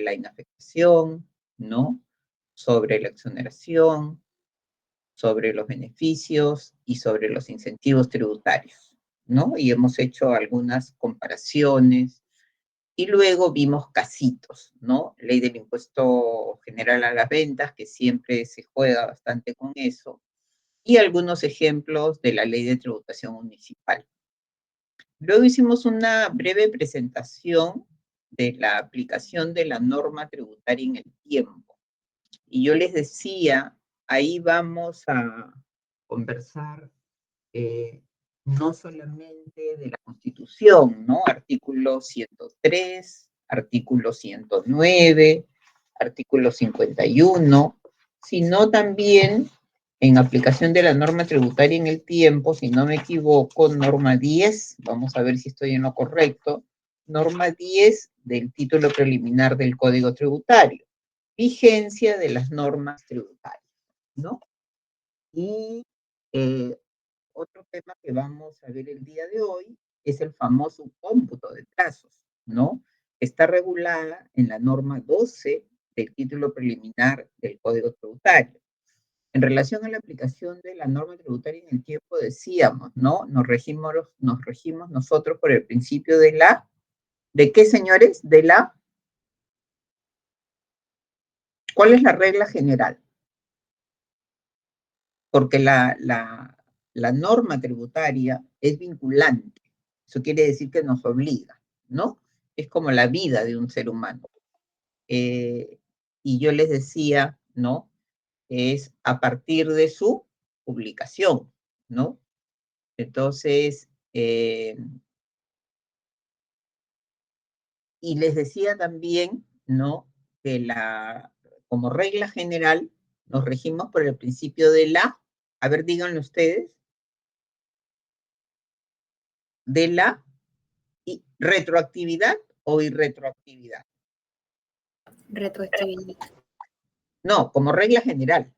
la inafectación, ¿no? Sobre la exoneración, sobre los beneficios y sobre los incentivos tributarios, ¿no? Y hemos hecho algunas comparaciones y luego vimos casitos, ¿no? Ley del impuesto general a las ventas, que siempre se juega bastante con eso, y algunos ejemplos de la ley de tributación municipal. Luego hicimos una breve presentación de la aplicación de la norma tributaria en el tiempo. Y yo les decía, ahí vamos a conversar no solamente de la Constitución, ¿no? Artículo 103, artículo 109, artículo 51, sino también en aplicación de la norma tributaria en el tiempo, si no me equivoco, norma 10, vamos a ver si estoy en lo correcto, norma 10 del título preliminar del Código Tributario, vigencia de las normas tributarias, ¿no? Y otro tema que vamos a ver el día de hoy es el famoso cómputo de plazos, ¿no? Está regulada en la norma 12 del título preliminar del Código Tributario. En relación a la aplicación de la norma tributaria en el tiempo, decíamos, ¿no? Nos regimos nosotros por el principio de la, ¿de qué, señores? De la, ¿cuál es la regla general? Porque la norma tributaria es vinculante. Eso quiere decir que nos obliga, ¿no? Es como la vida de un ser humano. Y yo les decía, ¿no? Es a partir de su publicación, ¿no? Entonces, y les decía también, ¿no? Que como regla general, nos regimos por el principio de la, a ver, díganlo ustedes, de la retroactividad o irretroactividad. Retroactividad. No, como regla general.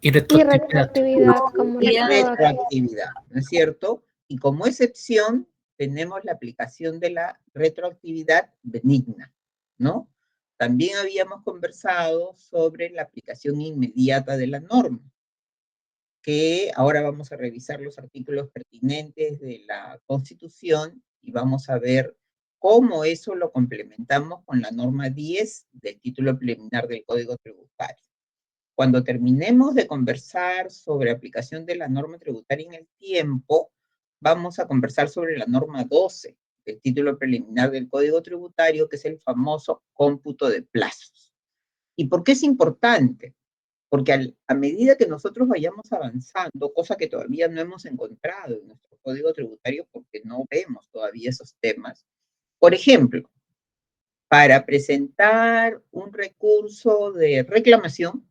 Y retroactividad. Como retroactividad, ¿no es cierto? Y como excepción tenemos la aplicación de la retroactividad benigna, ¿no? También habíamos conversado sobre la aplicación inmediata de la norma, que ahora vamos a revisar los artículos pertinentes de la Constitución y vamos a ver cómo eso lo complementamos con la norma 10 del título preliminar del Código Tributario. Cuando terminemos de conversar sobre aplicación de la norma tributaria en el tiempo, vamos a conversar sobre la norma 12 del título preliminar del Código Tributario, que es el famoso cómputo de plazos. ¿Y por qué es importante? Porque a medida que nosotros vayamos avanzando, cosa que todavía no hemos encontrado en nuestro Código Tributario porque no vemos todavía esos temas, por ejemplo, para presentar un recurso de reclamación,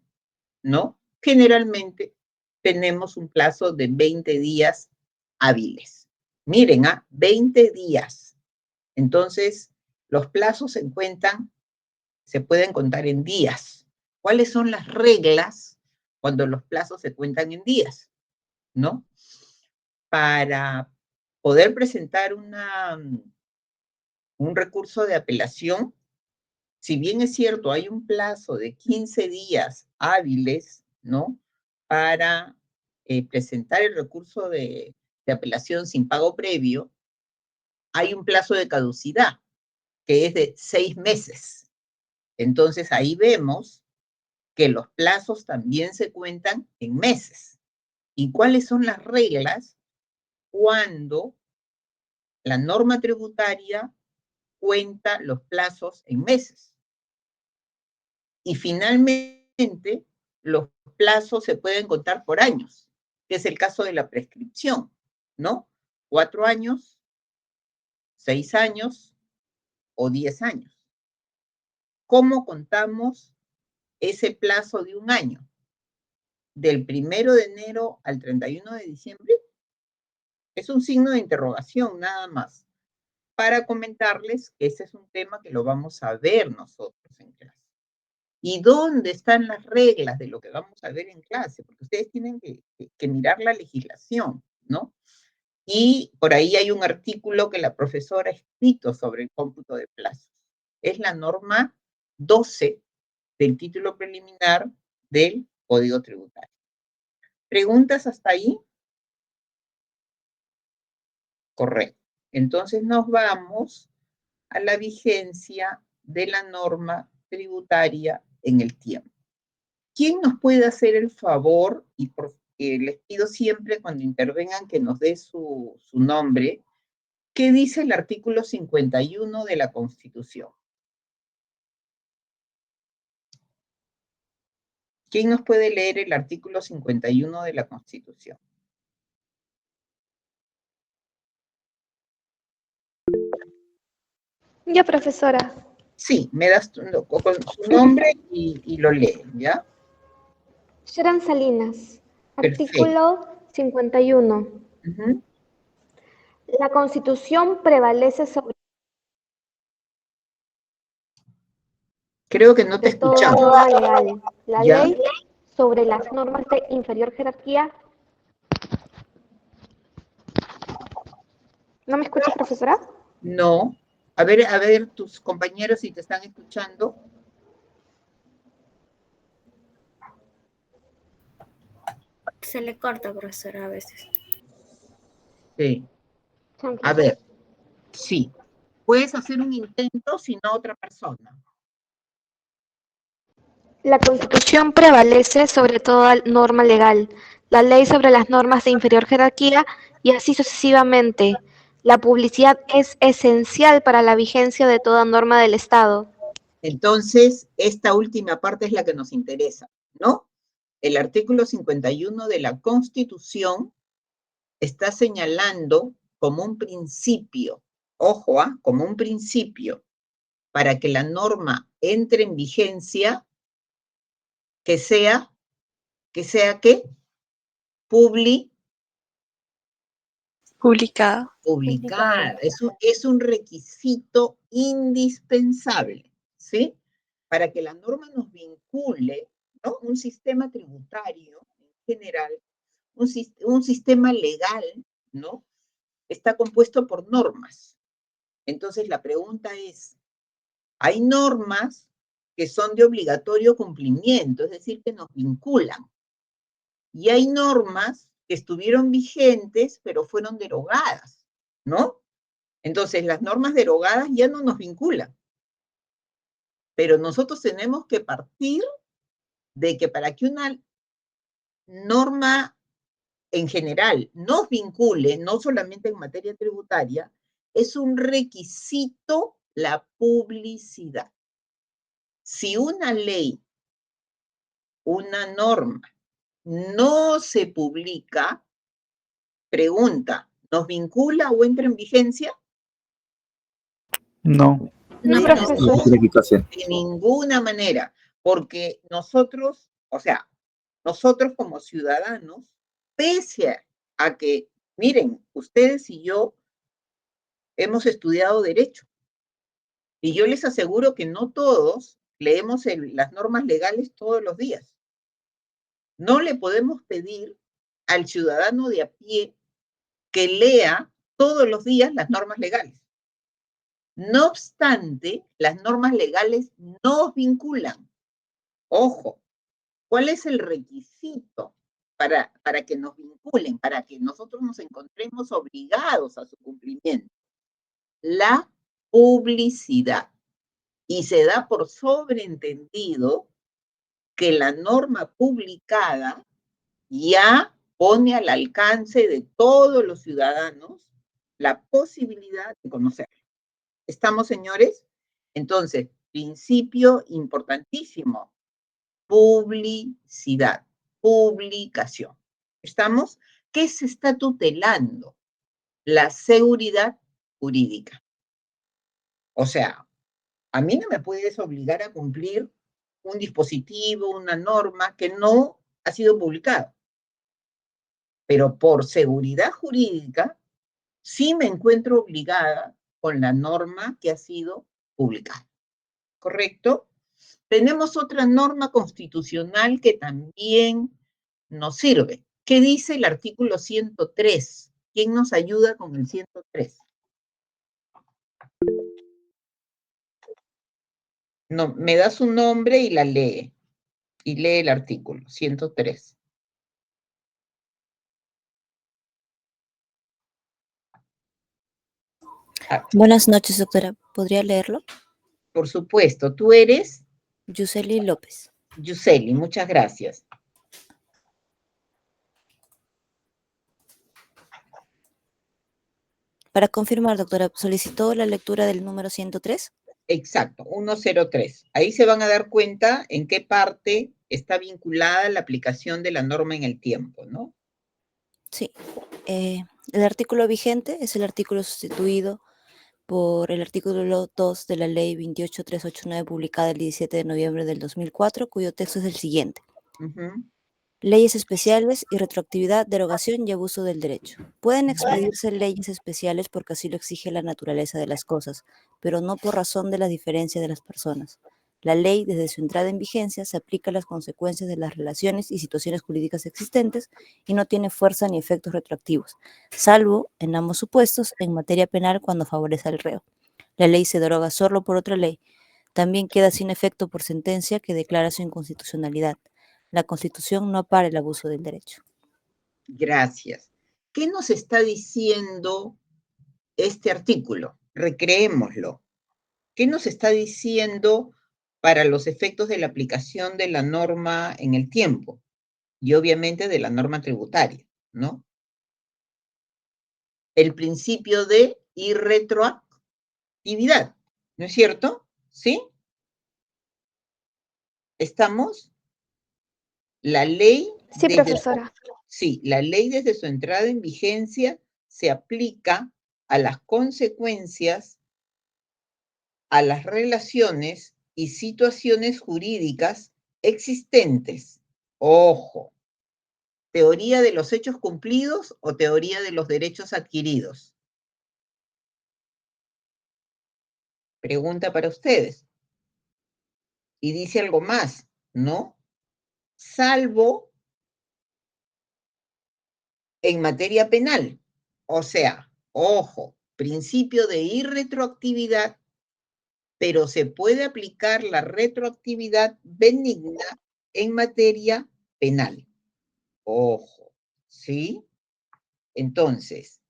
¿no? Generalmente tenemos un plazo de 20 días hábiles. Miren, 20 días. Entonces, los plazos se pueden contar en días. ¿Cuáles son las reglas cuando los plazos se cuentan en días? ¿No? Para poder presentar un recurso de apelación, si bien es cierto, hay un plazo de 15 días hábiles, ¿no? Para presentar el recurso de apelación sin pago previo, hay un plazo de caducidad, que es de 6 meses. Entonces, ahí vemos que los plazos también se cuentan en meses. ¿Y cuáles son las reglas cuando la norma tributaria cuenta los plazos en meses? Y finalmente, los plazos se pueden contar por años, que es el caso de la prescripción, ¿no? 4 años, 6 años o 10 años. ¿Cómo contamos ese plazo de un año? ¿Del 1 de enero al 31 de diciembre? Es un signo de interrogación nada más, para comentarles que ese es un tema que lo vamos a ver nosotros en clase. ¿Y dónde están las reglas de lo que vamos a ver en clase? Porque ustedes tienen que mirar la legislación, ¿no? Y por ahí hay un artículo que la profesora ha escrito sobre el cómputo de plazos. Es la norma 12 del título preliminar del Código Tributario. ¿Preguntas hasta ahí? Correcto. Entonces nos vamos a la vigencia de la norma tributaria en el tiempo. ¿Quién nos puede hacer el favor, y les pido siempre cuando intervengan que nos dé su nombre, qué dice el artículo 51 de la Constitución? ¿Quién nos puede leer el artículo 51 de la Constitución? Ya, profesora. Sí, me das con su nombre y lo leen, ¿ya? Sharon Salinas, Perfecto. artículo 51. Uh-huh. La Constitución prevalece sobre Creo que no te toda escuchamos. norma legal. La ¿Ya? ley sobre las normas de inferior jerarquía. ¿No me escuchas, profesora? No. A ver, tus compañeros si te están escuchando. Se le corta, profesora, a veces. Sí. A ver, sí. Puedes hacer un intento, si no otra persona. La Constitución prevalece sobre toda norma legal. La ley sobre las normas de inferior jerarquía y así sucesivamente. La publicidad es esencial para la vigencia de toda norma del Estado. Entonces, esta última parte es la que nos interesa, ¿no? El artículo 51 de la Constitución está señalando como un principio, ojo, como un principio, para que la norma entre en vigencia, que sea ¿qué? Publicada. Es un requisito indispensable, ¿sí? Para que la norma nos vincule, ¿no? Un sistema tributario en general, un sistema legal, ¿no? Está compuesto por normas. Entonces la pregunta es, hay normas que son de obligatorio cumplimiento, es decir, que nos vinculan. Y hay normas que estuvieron vigentes, pero fueron derogadas, ¿no? Entonces, las normas derogadas ya no nos vinculan. Pero nosotros tenemos que partir de que para que una norma en general nos vincule, no solamente en materia tributaria, es un requisito la publicidad. Si una ley, una norma, no se publica, pregunta, ¿nos vincula o entra en vigencia? No. No, profesor. De ninguna manera, porque nosotros, o sea, nosotros como ciudadanos, pese a que, miren, ustedes y yo hemos estudiado derecho, y yo les aseguro que no todos leemos las normas legales todos los días. No le podemos pedir al ciudadano de a pie que lea todos los días las normas legales. No obstante, las normas legales nos vinculan. Ojo, ¿cuál es el requisito para que nos vinculen, para que nosotros nos encontremos obligados a su cumplimiento? La publicidad. Y se da por sobreentendido que la norma publicada ya pone al alcance de todos los ciudadanos la posibilidad de conocerla. ¿Estamos, señores? Entonces, principio importantísimo, publicidad, publicación. ¿Estamos? ¿Qué se está tutelando? La seguridad jurídica. O sea, a mí no me puedes obligar a cumplir un dispositivo, una norma que no ha sido publicado. Pero por seguridad jurídica, sí me encuentro obligada con la norma que ha sido publicada. ¿Correcto? Tenemos otra norma constitucional que también nos sirve. ¿Qué dice el artículo 103? ¿Quién nos ayuda con el 103? No, me da su nombre y la lee. Y lee el artículo, 103. Buenas noches, doctora. ¿Podría leerlo? Por supuesto, tú eres Yuseli López. Yuseli, muchas gracias. Para confirmar, doctora, ¿solicitó la lectura del número 103? Exacto, 103. Ahí se van a dar cuenta en qué parte está vinculada la aplicación de la norma en el tiempo, ¿no? Sí. El artículo vigente es el artículo sustituido por el artículo 2 de la Ley 28389, publicada el 17 de noviembre del 2004, cuyo texto es el siguiente. Leyes especiales y retroactividad, derogación y abuso del derecho. Pueden expedirse leyes especiales porque así lo exige la naturaleza de las cosas, pero no por razón de la diferencia de las personas. La ley, desde su entrada en vigencia, se aplica a las consecuencias de las relaciones y situaciones jurídicas existentes y no tiene fuerza ni efectos retroactivos, salvo, en ambos supuestos, en materia penal cuando favorece al reo. La ley se deroga solo por otra ley. También queda sin efecto por sentencia que declara su inconstitucionalidad. La Constitución no ampara el abuso del derecho. Gracias. ¿Qué nos está diciendo este artículo? Recreémoslo. ¿Qué nos está diciendo para los efectos de la aplicación de la norma en el tiempo? Y obviamente de la norma tributaria, ¿no? El principio de irretroactividad, ¿no es cierto? ¿Sí? ¿Estamos? La ley... Sí, profesora. Sí, la ley desde su entrada en vigencia se aplica a las consecuencias, a las relaciones y situaciones jurídicas existentes. Ojo, ¿teoría de los hechos cumplidos o teoría de los derechos adquiridos? Pregunta para ustedes. Y dice algo más, ¿no? Salvo en materia penal. O sea, ojo, principio de irretroactividad, pero se puede aplicar la retroactividad benigna en materia penal. Ojo, ¿sí? Entonces,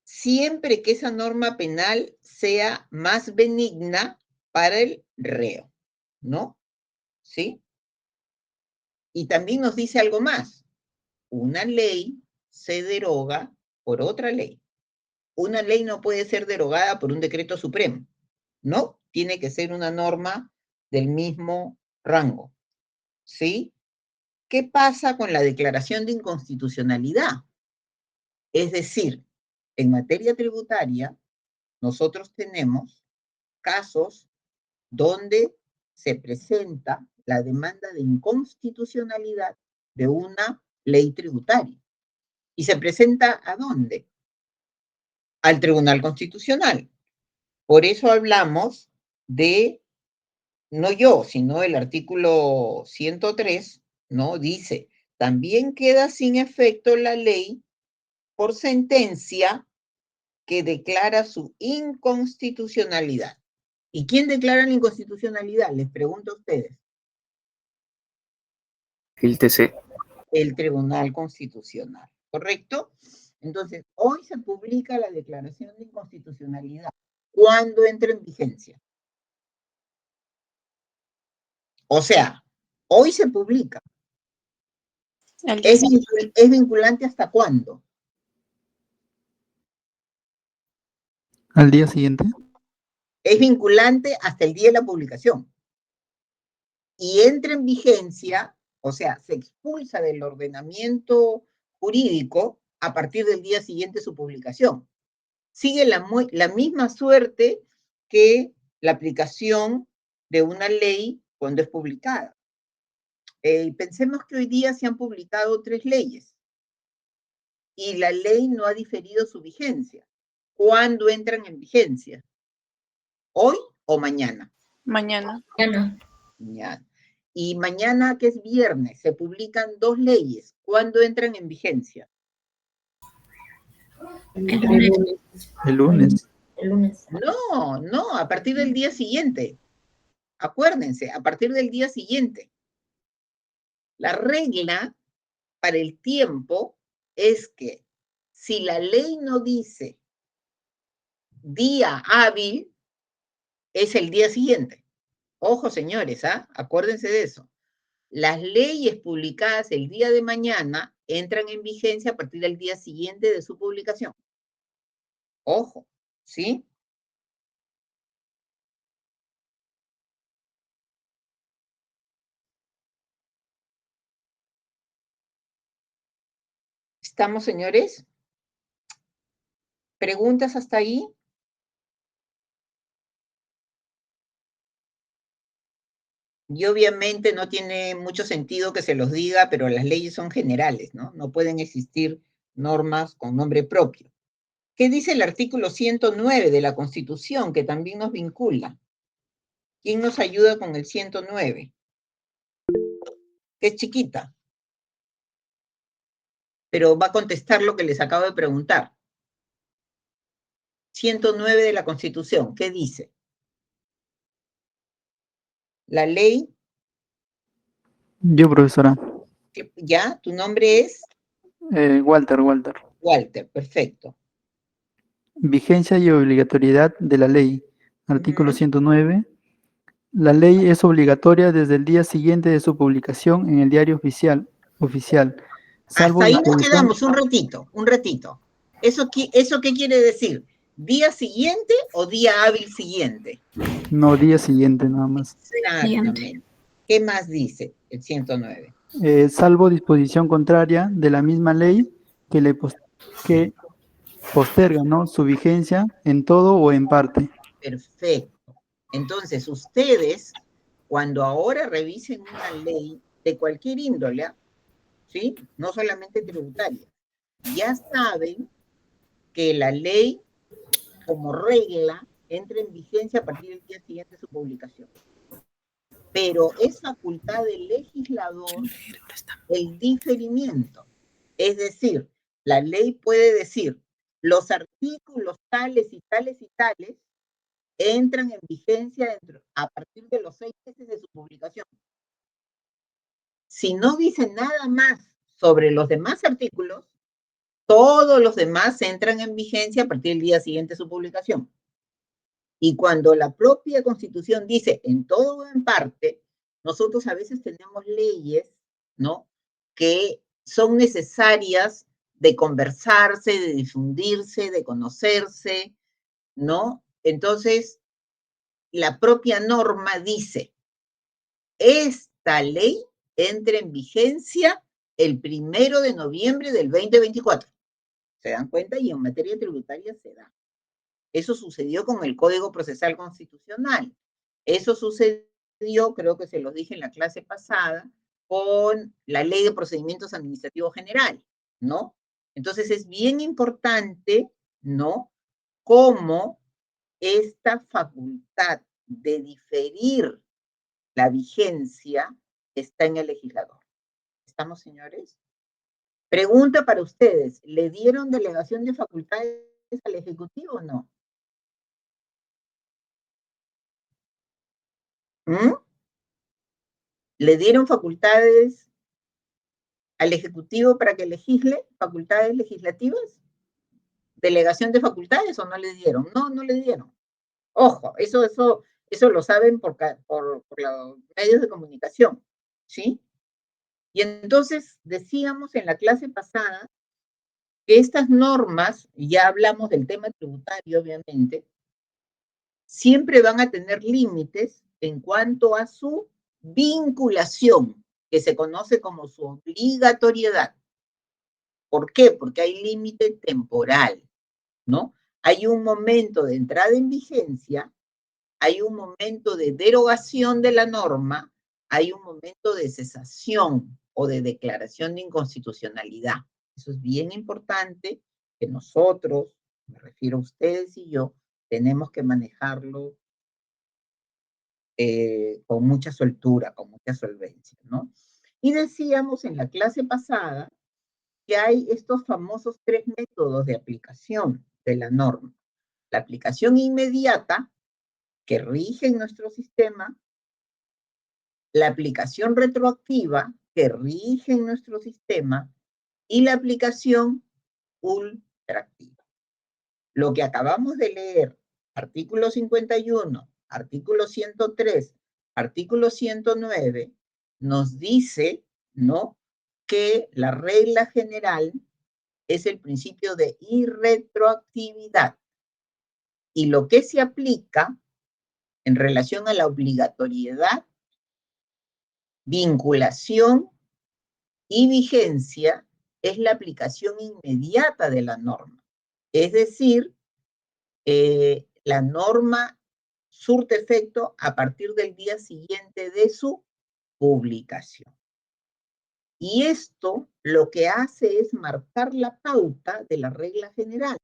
siempre que esa norma penal sea más benigna para el reo, ¿no? ¿Sí? Y también nos dice algo más. Una ley se deroga por otra ley. Una ley no puede ser derogada por un decreto supremo, ¿no? Tiene que ser una norma del mismo rango, ¿sí? ¿Qué pasa con la declaración de inconstitucionalidad? Es decir, en materia tributaria, nosotros tenemos casos donde se presenta la demanda de inconstitucionalidad de una ley tributaria. ¿Y se presenta a dónde? Al Tribunal Constitucional. Por eso hablamos de, no yo, sino el artículo 103, ¿no? Dice, también queda sin efecto la ley por sentencia que declara su inconstitucionalidad. ¿Y quién declara la inconstitucionalidad? Les pregunto a ustedes. El TC. El Tribunal Constitucional, ¿correcto? Entonces, hoy se publica la declaración de inconstitucionalidad. ¿Cuándo entra en vigencia? O sea, hoy se publica. ¿Es vinculante hasta cuándo? Al día siguiente. Es vinculante hasta el día de la publicación. Y entra en vigencia, o sea, se expulsa del ordenamiento jurídico a partir del día siguiente de su publicación. Sigue la misma suerte que la aplicación de una ley cuando es publicada. Pensemos que hoy día se han publicado 3 leyes y la ley no ha diferido su vigencia. ¿Cuándo entran en vigencia? ¿Hoy o mañana? Mañana. Mañana. Y mañana, que es viernes, se publican 2 leyes. ¿Cuándo entran en vigencia? El lunes. No, a partir del día siguiente. Acuérdense, a partir del día siguiente. La regla para el tiempo es que si la ley no dice día hábil, es el día siguiente. Ojo, señores, acuérdense de eso. Las leyes publicadas el día de mañana entran en vigencia a partir del día siguiente de su publicación. Ojo, ¿sí? ¿Estamos, señores? ¿Preguntas hasta ahí? Y obviamente no tiene mucho sentido que se los diga, pero las leyes son generales, ¿no? No pueden existir normas con nombre propio. ¿Qué dice el artículo 109 de la Constitución, que también nos vincula? ¿Quién nos ayuda con el 109? Que es chiquita, pero va a contestar lo que les acabo de preguntar. 109 de la Constitución, ¿qué dice? La ley... Yo, profesora. ¿Ya? ¿Tu nombre es? Walter. Walter, perfecto. Vigencia y obligatoriedad de la ley. Artículo 109. La ley es obligatoria desde el día siguiente de su publicación en el diario oficial, salvo Hasta ahí nos disposición. quedamos un ratito. ¿Eso qué quiere decir? ¿Día siguiente o día hábil siguiente? No, día siguiente nada más. Exactamente. ¿Qué más dice el 109? Salvo disposición contraria de la misma ley que posterga, ¿no?, su vigencia en todo o en parte. Perfecto. Entonces, ustedes, cuando ahora revisen una ley de cualquier índole, ¿sí? No solamente tributaria, ya saben que la ley, como regla, entra en vigencia a partir del día siguiente de su publicación. Pero es facultad del legislador el diferimiento. Es decir, la ley puede decir, los artículos tales y tales y tales entran en vigencia a partir de los 6 meses de su publicación. Si no dice nada más sobre los demás artículos, todos los demás entran en vigencia a partir del día siguiente de su publicación. Y cuando la propia Constitución dice en todo o en parte, nosotros a veces tenemos leyes, ¿no?, que son necesarias de conversarse, de difundirse, de conocerse, ¿no? Entonces, la propia norma dice, esta ley entra en vigencia el 1 de noviembre del 2024. ¿Se dan cuenta? Y en materia tributaria se da. Eso sucedió con el Código Procesal Constitucional. Eso sucedió, creo que se los dije en la clase pasada, con la Ley de Procedimientos Administrativos General, ¿no? Entonces es bien importante, ¿no?, cómo esta facultad de diferir la vigencia está en el legislador. ¿Estamos, señores? Pregunta para ustedes, ¿le dieron delegación de facultades al Ejecutivo o no? ¿Le dieron facultades al Ejecutivo para que legisle, facultades legislativas? ¿Delegación de facultades o no le dieron? No, no le dieron. Ojo, eso lo saben por los medios de comunicación, ¿sí? Y entonces decíamos en la clase pasada que estas normas, ya hablamos del tema tributario, obviamente, siempre van a tener límites en cuanto a su vinculación, que se conoce como su obligatoriedad. ¿Por qué? Porque hay límite temporal, ¿no? Hay un momento de entrada en vigencia, hay un momento de derogación de la norma, hay un momento de cesación o de declaración de inconstitucionalidad. Eso es bien importante que nosotros, me refiero a ustedes y yo, tenemos que manejarlo con mucha soltura, con mucha solvencia, ¿no? Y decíamos en la clase pasada que hay estos famosos 3 métodos de aplicación de la norma. La aplicación inmediata, que rige en nuestro sistema, la aplicación retroactiva que rige en nuestro sistema y la aplicación ultraactiva. Lo que acabamos de leer, artículo 51, artículo 103, artículo 109, nos dice, ¿no?, que la regla general es el principio de irretroactividad. Y lo que se aplica en relación a la obligatoriedad, vinculación y vigencia es la aplicación inmediata de la norma. Es decir, la norma surte efecto a partir del día siguiente de su publicación. Y esto lo que hace es marcar la pauta de la regla general.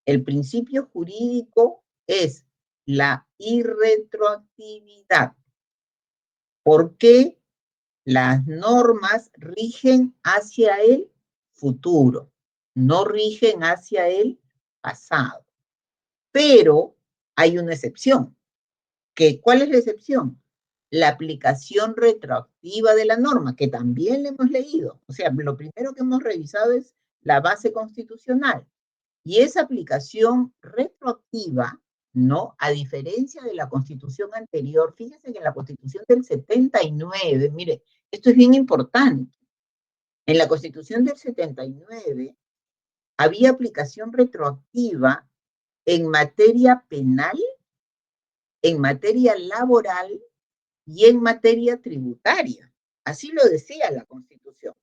El principio jurídico es la irretroactividad, porque las normas rigen hacia el futuro, no rigen hacia el pasado. Pero hay una excepción. ¿Cuál es la excepción? La aplicación retroactiva de la norma, que también le hemos leído. O sea, lo primero que hemos revisado es la base constitucional. Y esa aplicación retroactiva, ¿no? A diferencia de la Constitución anterior, fíjense que en la Constitución del 79, mire, esto es bien importante. En la Constitución del 79 había aplicación retroactiva en materia penal, en materia laboral y en materia tributaria. Así lo decía la Constitución.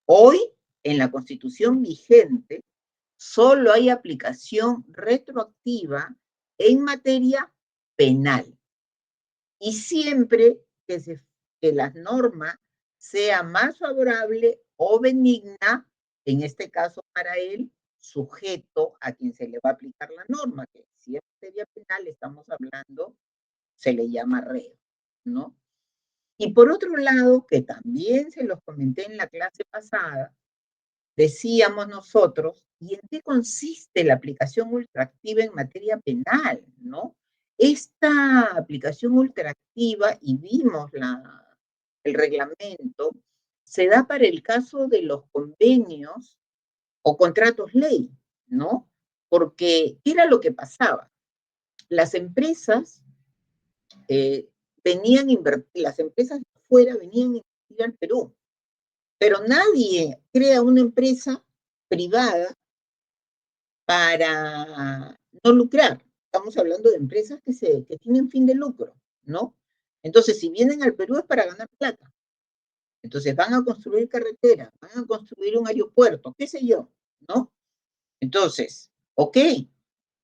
Hoy, en la Constitución vigente, solo hay aplicación retroactiva en materia penal. Y siempre que la norma sea más favorable o benigna, en este caso para el sujeto a quien se le va a aplicar la norma, que si es materia penal estamos hablando, se le llama reo, ¿no? Y por otro lado, que también se los comenté en la clase pasada, decíamos nosotros, ¿y en qué consiste la aplicación ultraactiva en materia penal, no? Esta aplicación ultraactiva, y vimos el reglamento, se da para el caso de los convenios o contratos ley, ¿no? Porque, ¿qué era lo que pasaba? Las empresas las empresas de afuera venían a invertir al Perú, pero nadie crea una empresa privada para no lucrar. Estamos hablando de empresas que tienen fin de lucro, ¿no? Entonces, si vienen al Perú es para ganar plata. Entonces, van a construir carreteras, van a construir un aeropuerto, qué sé yo, ¿no? Entonces, ok,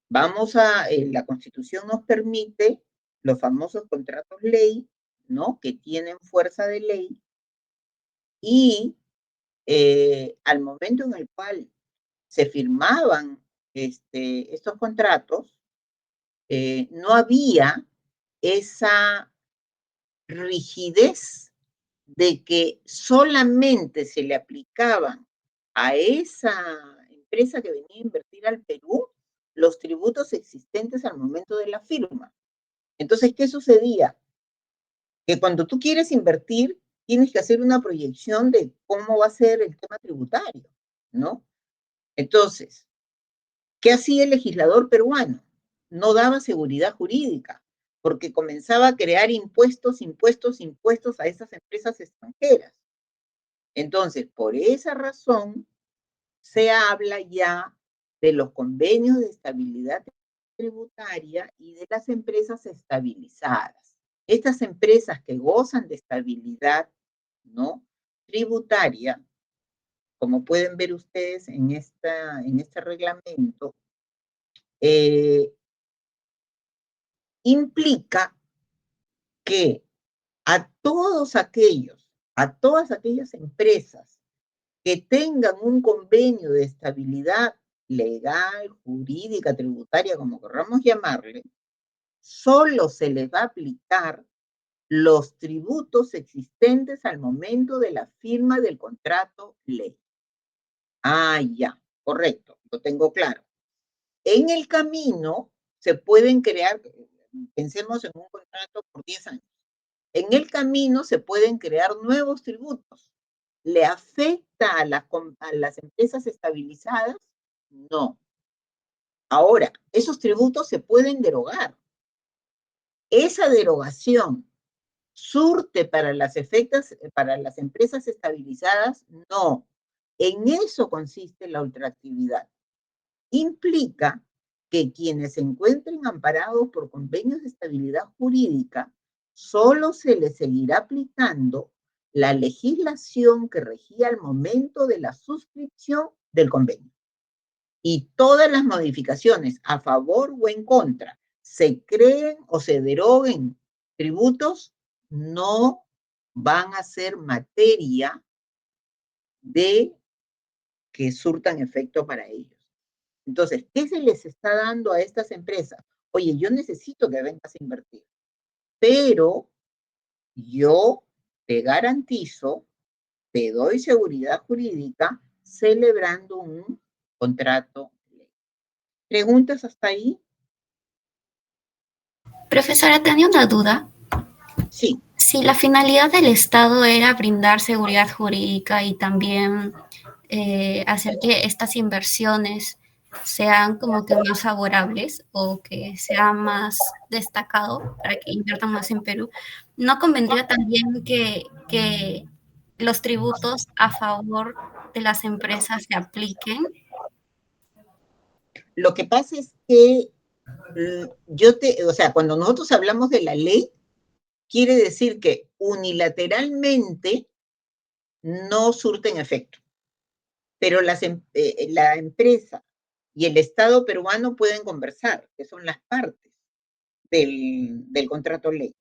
la Constitución nos permite los famosos contratos ley, ¿no? Que tienen fuerza de ley, y al momento en el cual se firmaban estos contratos, no había esa rigidez de que solamente se le aplicaban a esa empresa que venía a invertir al Perú los tributos existentes al momento de la firma. Entonces, ¿qué sucedía? Que cuando tú quieres invertir, tienes que hacer una proyección de cómo va a ser el tema tributario, ¿no? Entonces, ¿qué hacía el legislador peruano? No daba seguridad jurídica, porque comenzaba a crear impuestos a esas empresas extranjeras. Entonces, por esa razón, se habla ya de los convenios de estabilidad tributaria y de las empresas estabilizadas. Estas empresas que gozan de estabilidad, ¿no?, tributaria, como pueden ver ustedes en este reglamento, implica que a todas aquellas empresas que tengan un convenio de estabilidad legal, jurídica, tributaria, como queramos llamarle, solo se les va a aplicar los tributos existentes al momento de la firma del contrato ley. Ah, ya, correcto, lo tengo claro. En el camino se pueden crear, pensemos en un contrato por 10 años, En el camino se pueden crear nuevos tributos. ¿Le afecta a las empresas estabilizadas? No. Ahora, esos tributos se pueden derogar. Esa derogación surte para las empresas estabilizadas, no. En eso consiste la ultraactividad. Implica que quienes se encuentren amparados por convenios de estabilidad jurídica, solo se les seguirá aplicando la legislación que regía al momento de la suscripción del convenio. Y todas las modificaciones a favor o en contra, se creen o se deroguen tributos, no van a ser materia de que surtan efecto para ellos. Entonces, ¿qué se les está dando a estas empresas? Oye, yo necesito que vengas a invertir, pero yo te garantizo, te doy seguridad jurídica celebrando un contrato. ¿Preguntas hasta ahí? Profesora, tenía una duda. Sí. Si la finalidad del Estado era brindar seguridad jurídica y también hacer que estas inversiones sean como que más favorables o que sea más destacado para que inviertan más en Perú, ¿no convendría también que los tributos a favor de las empresas se apliquen? Lo que pasa es que o sea, cuando nosotros hablamos de la ley, quiere decir que unilateralmente no surten efecto. Pero la empresa y el Estado peruano pueden conversar, que son las partes del contrato ley.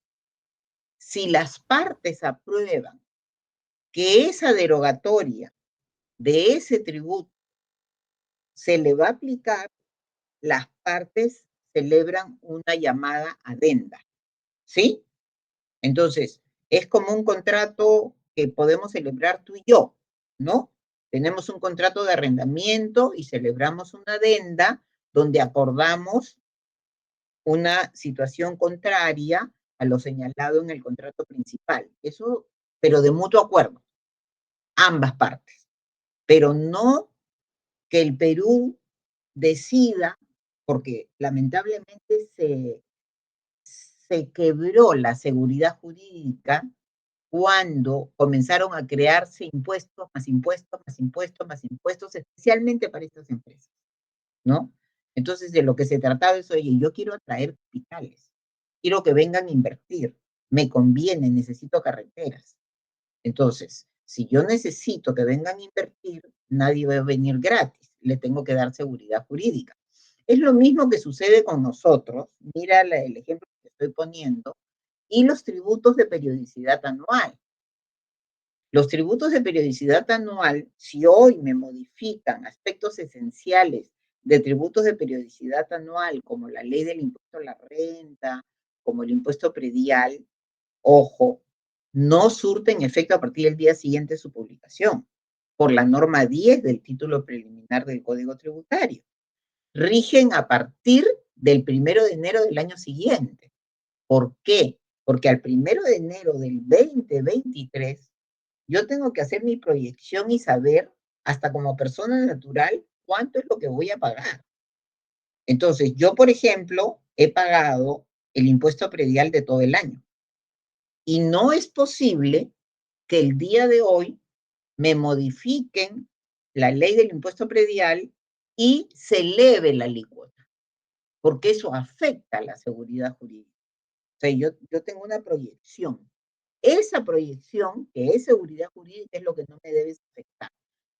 Si las partes aprueban que esa derogatoria de ese tributo se le va a aplicar, las partes celebran una llamada adenda, ¿sí? Entonces, es como un contrato que podemos celebrar tú y yo, ¿no? Tenemos un contrato de arrendamiento y celebramos una adenda donde acordamos una situación contraria a lo señalado en el contrato principal. Eso, pero de mutuo acuerdo, ambas partes. Pero no que el Perú decida, porque lamentablemente se quebró la seguridad jurídica cuando comenzaron a crearse impuestos, más impuestos, más impuestos, más impuestos, especialmente para estas empresas, ¿no? Entonces, de lo que se trataba es, oye, yo quiero atraer capitales, quiero que vengan a invertir, me conviene, necesito carreteras. Entonces, si yo necesito que vengan a invertir, nadie va a venir gratis, le tengo que dar seguridad jurídica. Es lo mismo que sucede con nosotros, mira el ejemplo que estoy poniendo, y los tributos de periodicidad anual. Los tributos de periodicidad anual, si hoy me modifican aspectos esenciales de tributos de periodicidad anual, como la ley del impuesto a la renta, como el impuesto predial, ojo, no surten efecto a partir del día siguiente de su publicación, por la norma 10 del título preliminar del Código Tributario. Rigen a partir del 1 de enero del año siguiente. ¿Por qué? Porque al 1 de enero del 2023 yo tengo que hacer mi proyección y saber, hasta como persona natural, cuánto es lo que voy a pagar. Entonces, yo, por ejemplo, he pagado el impuesto predial de todo el año. Y no es posible que el día de hoy me modifiquen la ley del impuesto predial y se eleve la alícuota, porque eso afecta a la seguridad jurídica. O sea, yo tengo una proyección. Esa proyección, que es seguridad jurídica, es lo que no me debe afectar.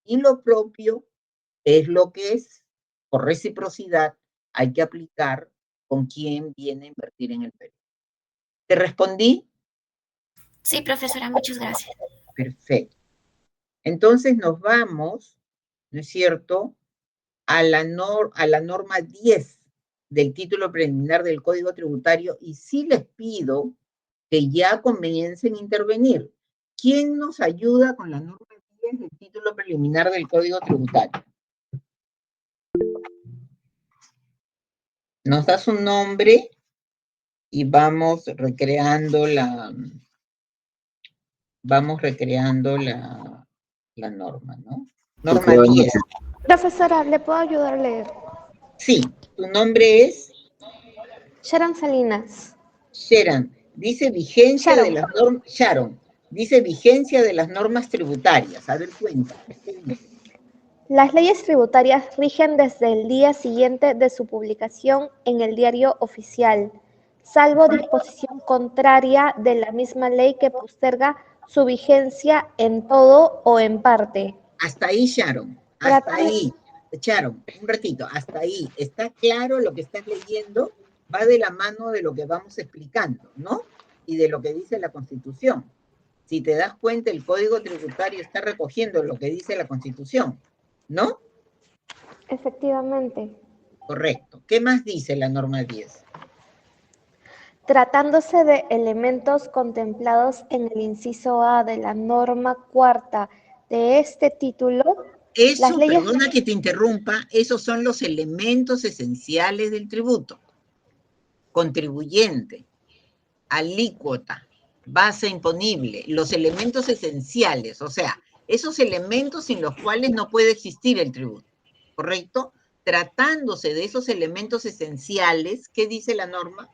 Y lo propio es lo que es, por reciprocidad, hay que aplicar con quien viene a invertir en el Perú. ¿Te respondí? Sí, profesora, muchas gracias. Perfecto. Entonces nos vamos, ¿no es cierto?, a la norma 10 del título preliminar del Código Tributario y sí les pido que ya comiencen a intervenir. ¿Quién nos ayuda con la norma 10 del título preliminar del Código Tributario? Nos das un nombre y vamos recreando Vamos recreando la norma, ¿no? Norma 10. Profesora, ¿le puedo ayudar a leer? Sí, tu nombre es Sharon Salinas. Sharon. Dice vigencia Sharon. de las normas. Sharon. Dice vigencia de las normas tributarias. A ver, cuenta. ¿Qué dice? Las leyes tributarias rigen desde el día siguiente de su publicación en el Diario Oficial, salvo disposición contraria de la misma ley que posterga su vigencia en todo o en parte. Hasta ahí, Sharon. Hasta ahí. Sharon, un ratito. Hasta ahí. ¿Está claro lo que estás leyendo? Va de la mano de lo que vamos explicando, ¿no? Y de lo que dice la Constitución. Si te das cuenta, el Código Tributario está recogiendo lo que dice la Constitución, ¿no? Efectivamente. Correcto. ¿Qué más dice la norma 10? Tratándose de elementos contemplados en el inciso A de la norma cuarta de este título, las leyes... Perdona que te interrumpa, esos son los elementos esenciales del tributo. Contribuyente, alícuota, base imponible, los elementos esenciales, o sea, esos elementos sin los cuales no puede existir el tributo, ¿correcto? Tratándose de esos elementos esenciales, ¿qué dice la norma?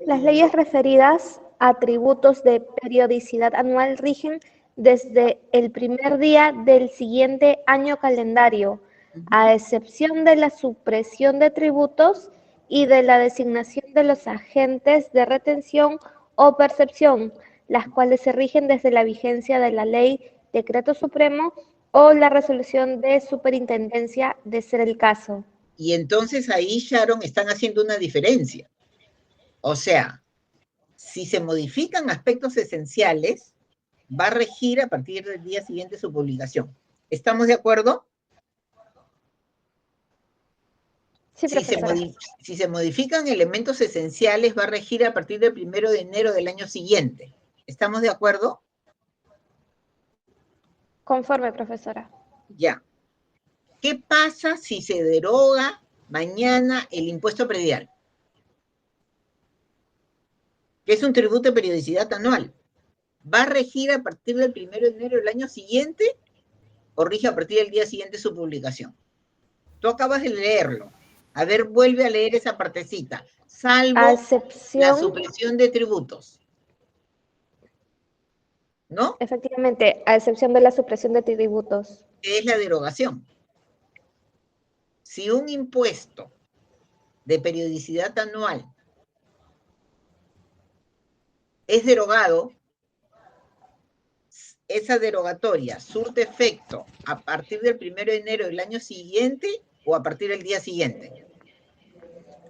Las leyes referidas a tributos de periodicidad anual rigen desde el primer día del siguiente año calendario, a excepción de la supresión de tributos y de la designación de los agentes de retención o percepción, las cuales se rigen desde la vigencia de la ley, decreto supremo o la resolución de superintendencia, de ser el caso. Y entonces ahí, Sharon, están haciendo una diferencia. O sea, si se modifican aspectos esenciales, va a regir a partir del día siguiente su publicación. ¿Estamos de acuerdo? Sí, profesora. Si se modifican elementos esenciales, va a regir a partir del 1 de enero del año siguiente. ¿Estamos de acuerdo? Conforme, profesora. Ya. ¿Qué pasa si se deroga mañana el impuesto predial? Que es un tributo de periodicidad anual. ¿Va a regir a partir del 1 de enero del año siguiente o rige a partir del día siguiente su publicación? Tú acabas de leerlo. A ver, vuelve a leer esa partecita. Salvo la supresión de tributos. ¿No? Efectivamente, a excepción de la supresión de tributos. ¿Qué es la derogación? Si un impuesto de periodicidad anual es derogado, esa derogatoria surte efecto a partir del 1 de enero del año siguiente o a partir del día siguiente.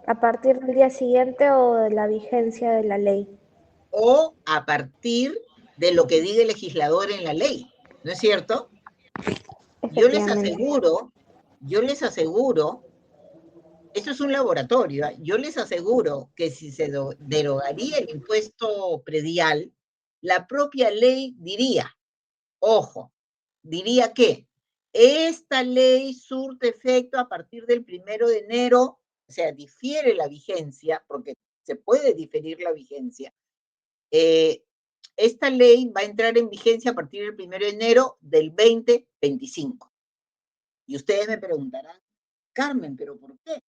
A partir del día siguiente o de la vigencia de la ley. O a partir de lo que diga el legislador en la ley, ¿no es cierto? Yo les aseguro, esto es un laboratorio, yo les aseguro que si se derogaría el impuesto predial, la propia ley diría, ojo, diría que esta ley surte efecto a partir del 1 de enero, o sea, difiere la vigencia, porque se puede diferir la vigencia. Esta ley va a entrar en vigencia a partir del 1 de enero del 2025. Y ustedes me preguntarán, Carmen, ¿pero por qué?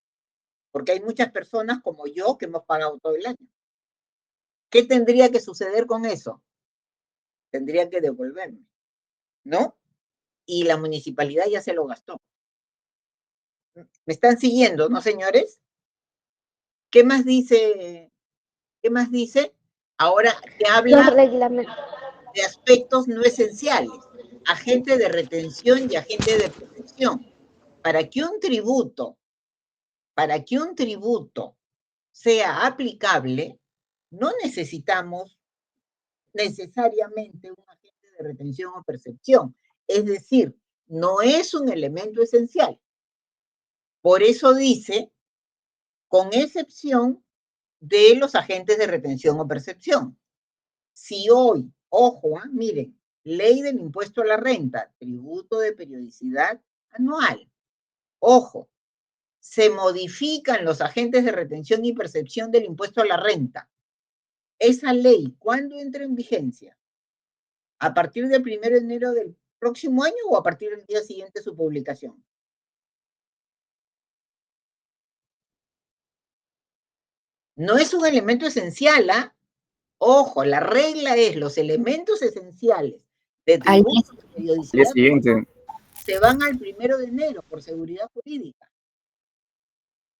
Porque hay muchas personas como yo que hemos pagado todo el año. ¿Qué tendría que suceder con eso? Tendría que devolverme, ¿no? Y la municipalidad ya se lo gastó. ¿Me están siguiendo, no, señores? ¿Qué más dice? ¿Qué más dice? Ahora te habla de aspectos no esenciales, agente de retención y agente de protección. Para que un tributo sea aplicable, no necesitamos necesariamente un agente de retención o percepción. Es decir, no es un elemento esencial. Por eso dice, con excepción de los agentes de retención o percepción. Si hoy, ojo, miren, ley del impuesto a la renta, tributo de periodicidad anual, ojo, se modifican los agentes de retención y percepción del impuesto a la renta. Esa ley, ¿cuándo entra en vigencia? ¿A partir del 1 de enero del próximo año o a partir del día siguiente de su publicación? No es un elemento esencial, ¿ah? Ojo, la regla es los elementos esenciales de tu Al uso de Al día periodicidad siguiente. se van al 1 de enero por seguridad jurídica.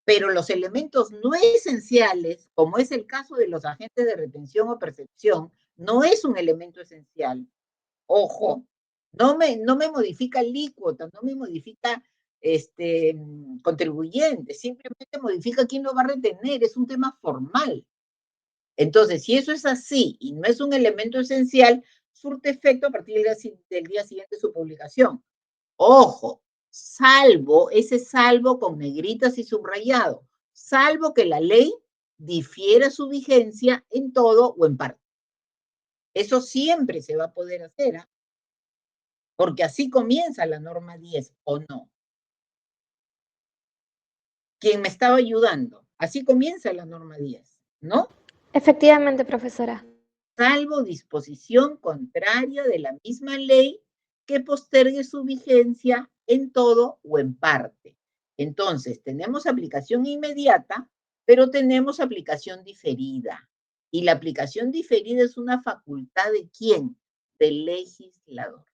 Pero los elementos no esenciales, como es el caso de los agentes de retención o percepción, no es un elemento esencial. Ojo, no me modifica alícuota, no me modifica contribuyente, simplemente modifica quién lo va a retener, es un tema formal. Entonces, si eso es así y no es un elemento esencial, surte efecto a partir del día siguiente de su publicación. Ojo, salvo, ese salvo con negritas y subrayado, salvo que la ley difiera su vigencia en todo o en parte. Eso siempre se va a poder hacer, ¿eh? Porque así comienza la norma 10, ¿o no? ¿Quién me estaba ayudando? Así comienza la norma 10, ¿no? Efectivamente, profesora. Salvo disposición contraria de la misma ley que postergue su vigencia en todo o en parte. Entonces, tenemos aplicación inmediata, pero tenemos aplicación diferida. Y la aplicación diferida es una facultad ¿de quién? Del legislador.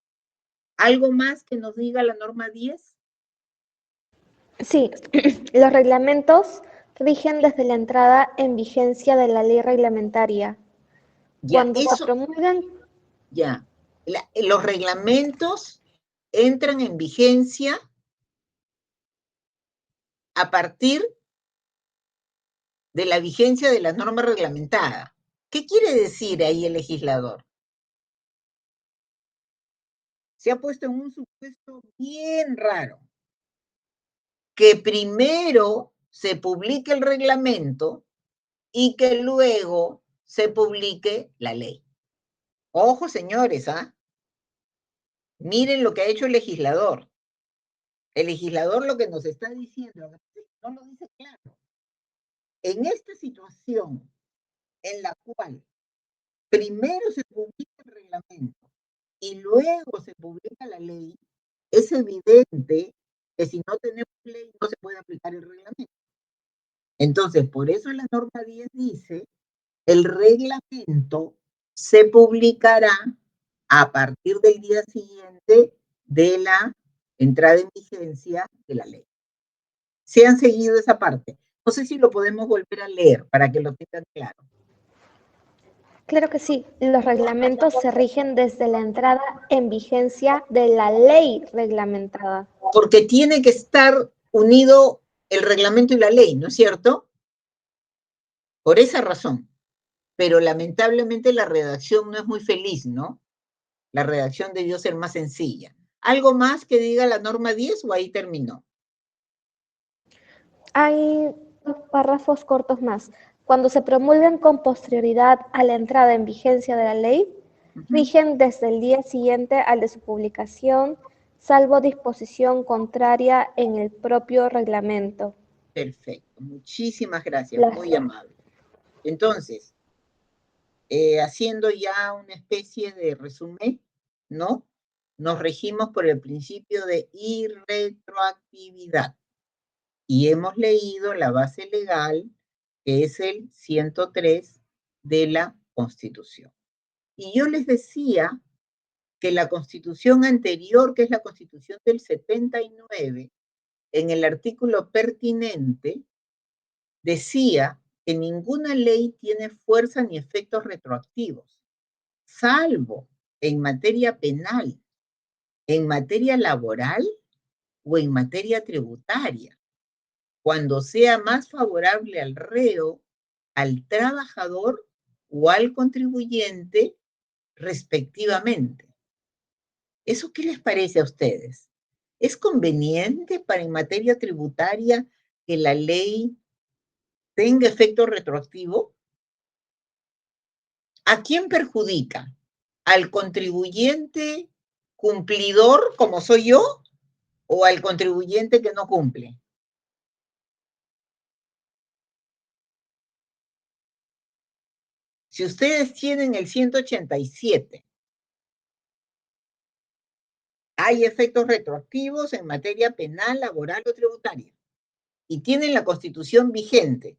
¿Algo más que nos diga la norma 10? Sí, los reglamentos rigen desde la entrada en vigencia de la ley reglamentaria. Ya, Cuando se promulgan, ya. Los reglamentos entran en vigencia a partir de la vigencia de la norma reglamentada. ¿Qué quiere decir ahí el legislador? Se ha puesto en un supuesto bien raro, que primero se publique el reglamento y que luego se publique la ley. Ojo, señores, ¿ah? Miren lo que ha hecho el legislador. El legislador lo que nos está diciendo, no lo dice claro. En esta situación en la cual primero se publica el reglamento y luego se publica la ley, es evidente que si no tenemos ley no se puede aplicar el reglamento. Entonces, por eso la norma 10 dice, el reglamento se publicará a partir del día siguiente de la entrada en vigencia de la ley. ¿Se han seguido esa parte? No sé si lo podemos volver a leer para que lo tengan claro. claro que sí, los reglamentos se rigen desde la entrada en vigencia de la ley reglamentada. Porque tiene que estar unido el reglamento y la ley, ¿no es cierto? Por esa razón. Pero lamentablemente la redacción no es muy feliz, ¿no? La redacción debió ser más sencilla. ¿Algo más que diga la norma 10 o ahí terminó? Hay dos párrafos cortos más. Cuando se promulguen con posterioridad a la entrada en vigencia de la ley, rigen desde el día siguiente al de su publicación, salvo disposición contraria en el propio reglamento. Perfecto, muchísimas gracias, muy amable. Entonces, haciendo ya una especie de resumen, ¿no? Nos regimos por el principio de irretroactividad y hemos leído la base legal, que es el 103 de la Constitución. Y yo les decía que la Constitución anterior, que es la Constitución del 79, en el artículo pertinente, decía que ninguna ley tiene fuerza ni efectos retroactivos, salvo en materia penal, en materia laboral o en materia tributaria, cuando sea más favorable al reo, al trabajador o al contribuyente, respectivamente. ¿Eso qué les parece a ustedes? ¿Es conveniente para en materia tributaria que la ley tenga efecto retroactivo? ¿A quién perjudica? ¿Al contribuyente cumplidor, como soy yo, o al contribuyente que no cumple? Si ustedes tienen el 187 hay efectos retroactivos en materia penal, laboral o tributaria. Y tienen la Constitución vigente.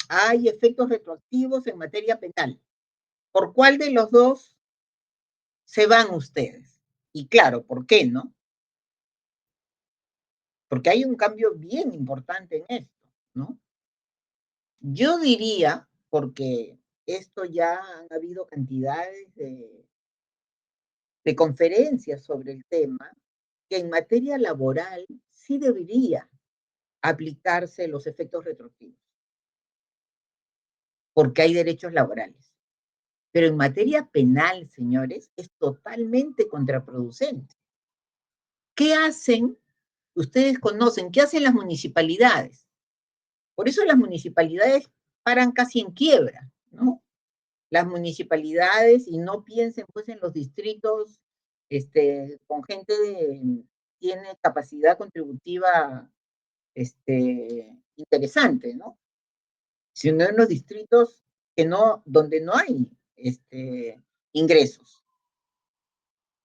Hay efectos retroactivos en materia penal. ¿Por cuál de los dos se van ustedes? Y claro, ¿por qué no? Porque hay un cambio bien importante en esto, ¿no? Yo diría, porque esto ya han habido cantidades de conferencias sobre el tema, que en materia laboral sí debería aplicarse los efectos retroactivos, porque hay derechos laborales. Pero en materia penal, señores, es totalmente contraproducente. ¿Qué hacen? Ustedes conocen, ¿qué hacen las municipalidades? Por eso las municipalidades paran casi en quiebra, ¿no? Las municipalidades, y no piensen pues en los distritos con gente tiene capacidad contributiva interesante, ¿no? Sino en los distritos donde no hay ingresos.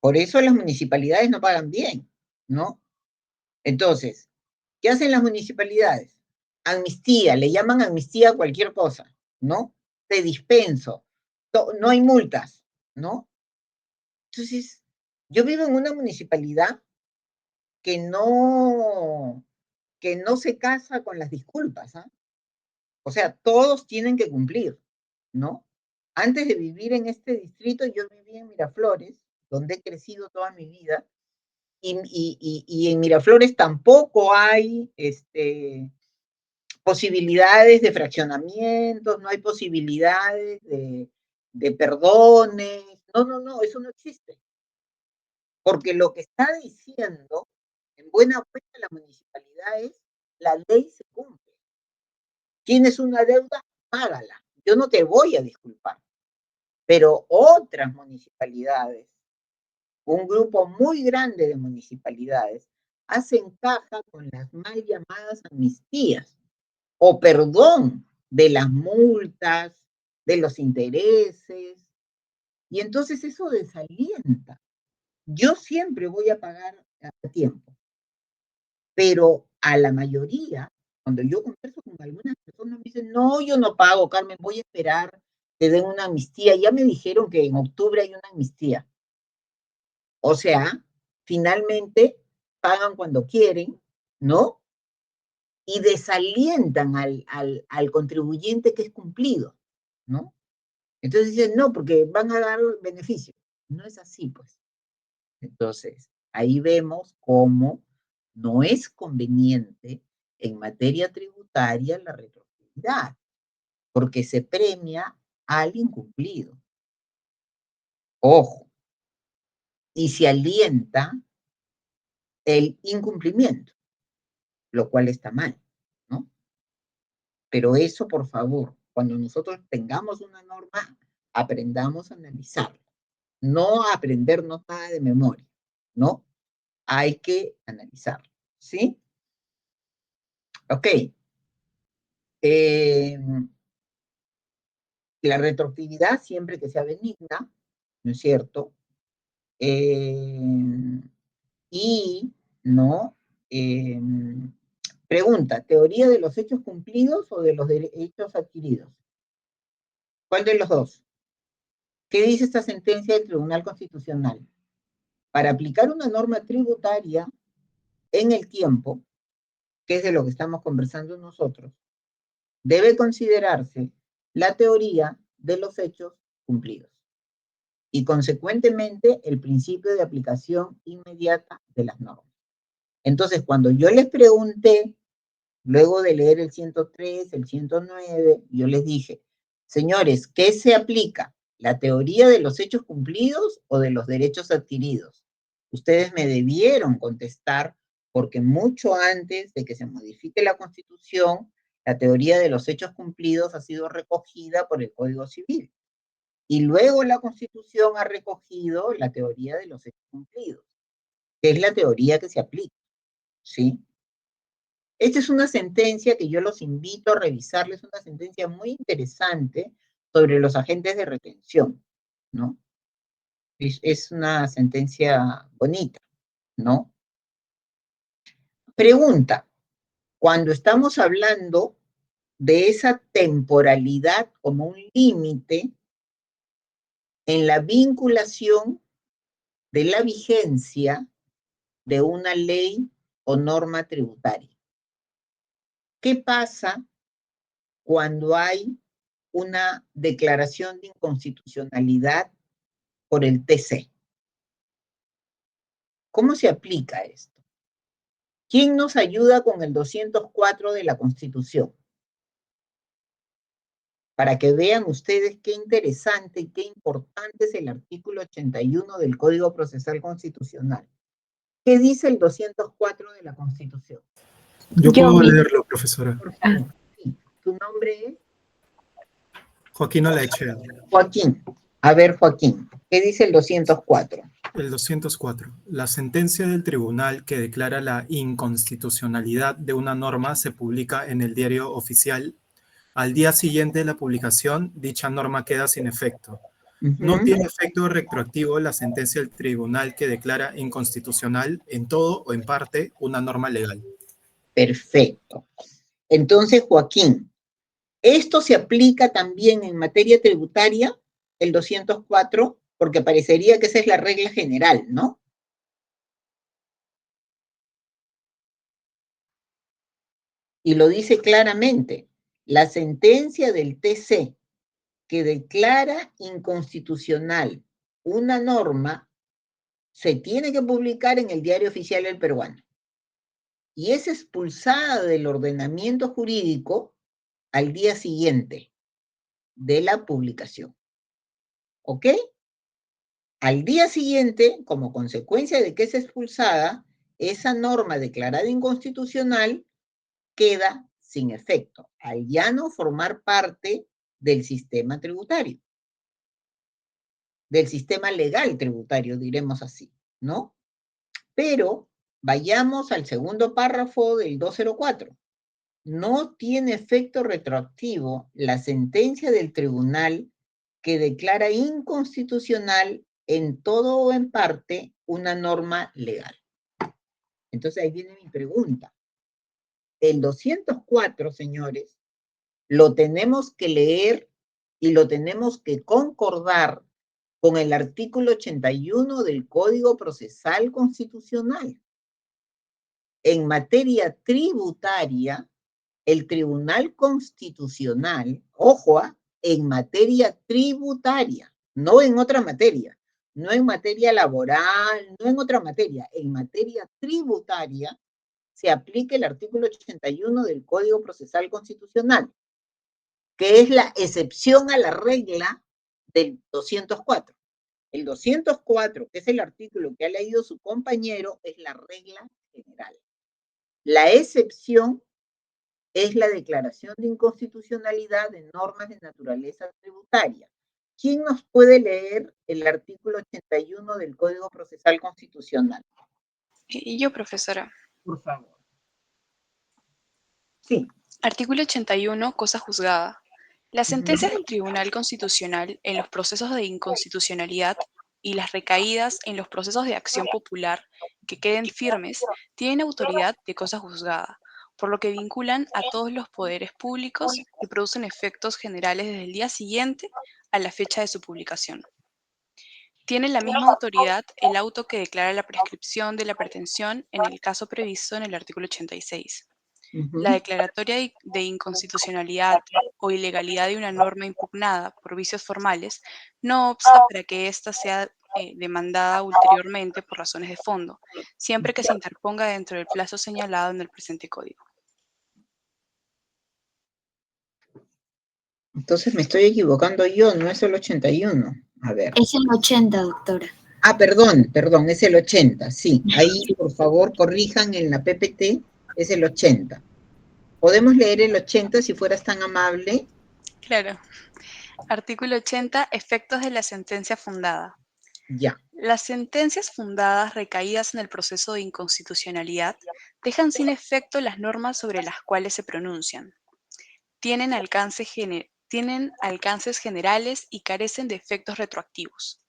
Por eso las municipalidades no pagan bien, ¿no? Entonces, ¿qué hacen las municipalidades? Amnistía, le llaman amnistía a cualquier cosa, ¿no? Te dispenso, no hay multas, ¿no? Entonces, yo vivo en una municipalidad que no se casa con las disculpas, ¿ah? O sea, todos tienen que cumplir, ¿no? Antes de vivir en este distrito, yo vivía en Miraflores, donde he crecido toda mi vida, y en Miraflores tampoco hay posibilidades de fraccionamientos, no hay posibilidades de perdones, no, eso no existe. Porque lo que está diciendo, en buena cuenta la municipalidad es, la ley se cumple. Tienes una deuda, págala. Yo no te voy a disculpar. Pero otras municipalidades, un grupo muy grande de municipalidades, hacen caja con las mal llamadas amnistías o perdón de las multas, de los intereses, y entonces eso desalienta. Yo siempre voy a pagar a tiempo, pero a la mayoría, cuando yo converso con algunas personas, me dicen, no, yo no pago, Carmen, voy a esperar, te den una amnistía. Ya me dijeron que en octubre hay una amnistía. O sea, finalmente pagan cuando quieren, ¿no? Y desalientan al contribuyente que es cumplido, ¿no? Entonces dicen, no, porque van a dar beneficio. No es así, pues. Entonces, ahí vemos cómo no es conveniente en materia tributaria la retroactividad, porque se premia al incumplido. Ojo, y se alienta el incumplimiento, lo cual está mal, ¿no? Pero eso, por favor, cuando nosotros tengamos una norma, aprendamos a analizarla. No aprendernos nada de memoria, ¿no? Hay que analizarlo, ¿sí? Ok. La retroactividad, siempre que sea benigna, ¿no es cierto? Y, ¿no? Pregunta, ¿teoría de los hechos cumplidos o de los derechos adquiridos? ¿Cuál de los dos? ¿Qué dice esta sentencia del Tribunal Constitucional? Para aplicar una norma tributaria en el tiempo, que es de lo que estamos conversando nosotros, debe considerarse la teoría de los hechos cumplidos y, consecuentemente, el principio de aplicación inmediata de las normas. Entonces, cuando yo les pregunté, luego de leer el 103, el 109, yo les dije, señores, ¿qué se aplica? ¿La teoría de los hechos cumplidos o de los derechos adquiridos? Ustedes me debieron contestar, porque mucho antes de que se modifique la Constitución, la teoría de los hechos cumplidos ha sido recogida por el Código Civil. Y luego la Constitución ha recogido la teoría de los hechos cumplidos, que es la teoría que se aplica, ¿sí? Esta es una sentencia que yo los invito a revisarles, es una sentencia muy interesante sobre los agentes de retención, ¿no? Es una sentencia bonita, ¿no? Pregunta, cuando estamos hablando de esa temporalidad como un límite en la vinculación de la vigencia de una ley o norma tributaria. ¿Qué pasa cuando hay una declaración de inconstitucionalidad por el TC? ¿Cómo se aplica esto? ¿Quién nos ayuda con el 204 de la Constitución? Para que vean ustedes qué interesante y qué importante es el artículo 81 del Código Procesal Constitucional. ¿Qué dice el 204 de la Constitución? Yo puedo leerlo, profesora. Por favor. Sí. ¿Tu nombre es? Joaquín Olaechea. Joaquín. A ver, Joaquín, ¿qué dice el 204? El 204. La sentencia del tribunal que declara la inconstitucionalidad de una norma se publica en el diario oficial. Al día siguiente de la publicación, dicha norma queda sin efecto. No tiene efecto retroactivo la sentencia del tribunal que declara inconstitucional en todo o en parte una norma legal. Perfecto. Entonces, Joaquín, esto se aplica también en materia tributaria, el 204, porque parecería que esa es la regla general, ¿no? Y lo dice claramente, la sentencia del TC que declara inconstitucional una norma se tiene que publicar en el Diario Oficial del Peruano. Y es expulsada del ordenamiento jurídico al día siguiente de la publicación. ¿Ok? Al día siguiente, como consecuencia de que es expulsada, esa norma declarada inconstitucional queda sin efecto, al ya no formar parte del sistema tributario, del sistema legal tributario, diremos así, ¿no? Pero vayamos al segundo párrafo del 204. No tiene efecto retroactivo la sentencia del tribunal que declara inconstitucional en todo o en parte una norma legal. Entonces ahí viene mi pregunta. El 204, señores, lo tenemos que leer y lo tenemos que concordar con el artículo 81 del Código Procesal Constitucional. En materia tributaria, el Tribunal Constitucional, ojo, en materia tributaria, no en otra materia, no en materia laboral, no en otra materia, en materia tributaria, se aplica el artículo 81 del Código Procesal Constitucional, que es la excepción a la regla del 204. El 204, que es el artículo que ha leído su compañero, es la regla general. La excepción es la declaración de inconstitucionalidad de normas de naturaleza tributaria. ¿Quién nos puede leer el artículo 81 del Código Procesal Constitucional? Y yo, profesora. Por favor. Sí. Artículo 81, cosa juzgada. Las sentencias del Tribunal Constitucional en los procesos de inconstitucionalidad y las recaídas en los procesos de acción popular que queden firmes tienen autoridad de cosa juzgada, por lo que vinculan a todos los poderes públicos y producen efectos generales desde el día siguiente a la fecha de su publicación. Tiene la misma autoridad el auto que declara la prescripción de la pretensión en el caso previsto en el artículo 86. La declaratoria de inconstitucionalidad o ilegalidad de una norma impugnada por vicios formales no obsta para que ésta sea demandada ulteriormente por razones de fondo, siempre que se interponga dentro del plazo señalado en el presente código. Entonces me estoy equivocando yo, no es el 81. A ver. Es el 80, doctora. Ah, perdón, es el 80, sí. Ahí, por favor, corrijan en la PPT, es el 80. ¿Podemos leer el 80 si fueras tan amable? Claro. Artículo 80. Efectos de la sentencia fundada. Ya. Las sentencias fundadas recaídas en el proceso de inconstitucionalidad dejan sin efecto las normas sobre las cuales se pronuncian. Tienen alcances generales y carecen de efectos retroactivos.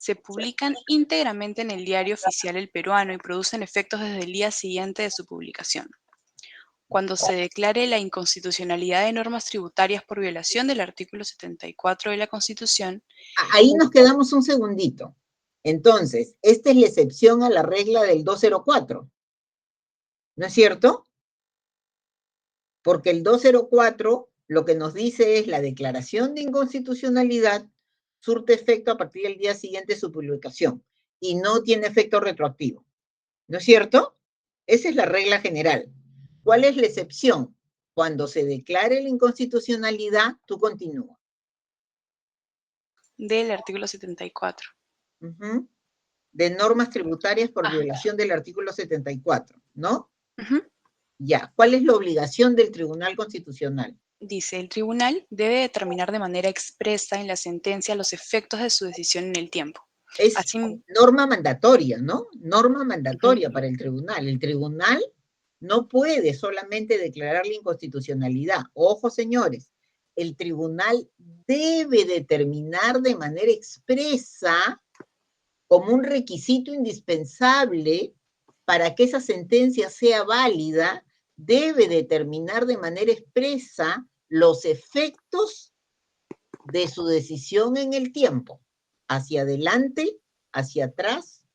se publican íntegramente en el Diario Oficial El Peruano y producen efectos desde el día siguiente de su publicación. Cuando se declare la inconstitucionalidad de normas tributarias por violación del artículo 74 de la Constitución. Ahí nos quedamos un segundito. Entonces, esta es la excepción a la regla del 204. ¿No es cierto? Porque el 204 lo que nos dice es la declaración de inconstitucionalidad surte efecto a partir del día siguiente de su publicación y no tiene efecto retroactivo. ¿No es cierto? Esa es la regla general. ¿Cuál es la excepción? Cuando se declare la inconstitucionalidad, tú continúas. Del artículo 74. De normas tributarias por violación del artículo 74, ¿no? Ya, ¿cuál es la obligación del Tribunal Constitucional? Dice, el tribunal debe determinar de manera expresa en la sentencia los efectos de su decisión en el tiempo. Es norma mandatoria, ¿no? Norma mandatoria para el tribunal. El tribunal no puede solamente declarar la inconstitucionalidad. Ojo, señores, el tribunal debe determinar de manera expresa, como un requisito indispensable para que esa sentencia sea válida, debe determinar de manera expresa los efectos de su decisión en el tiempo, hacia adelante, hacia atrás,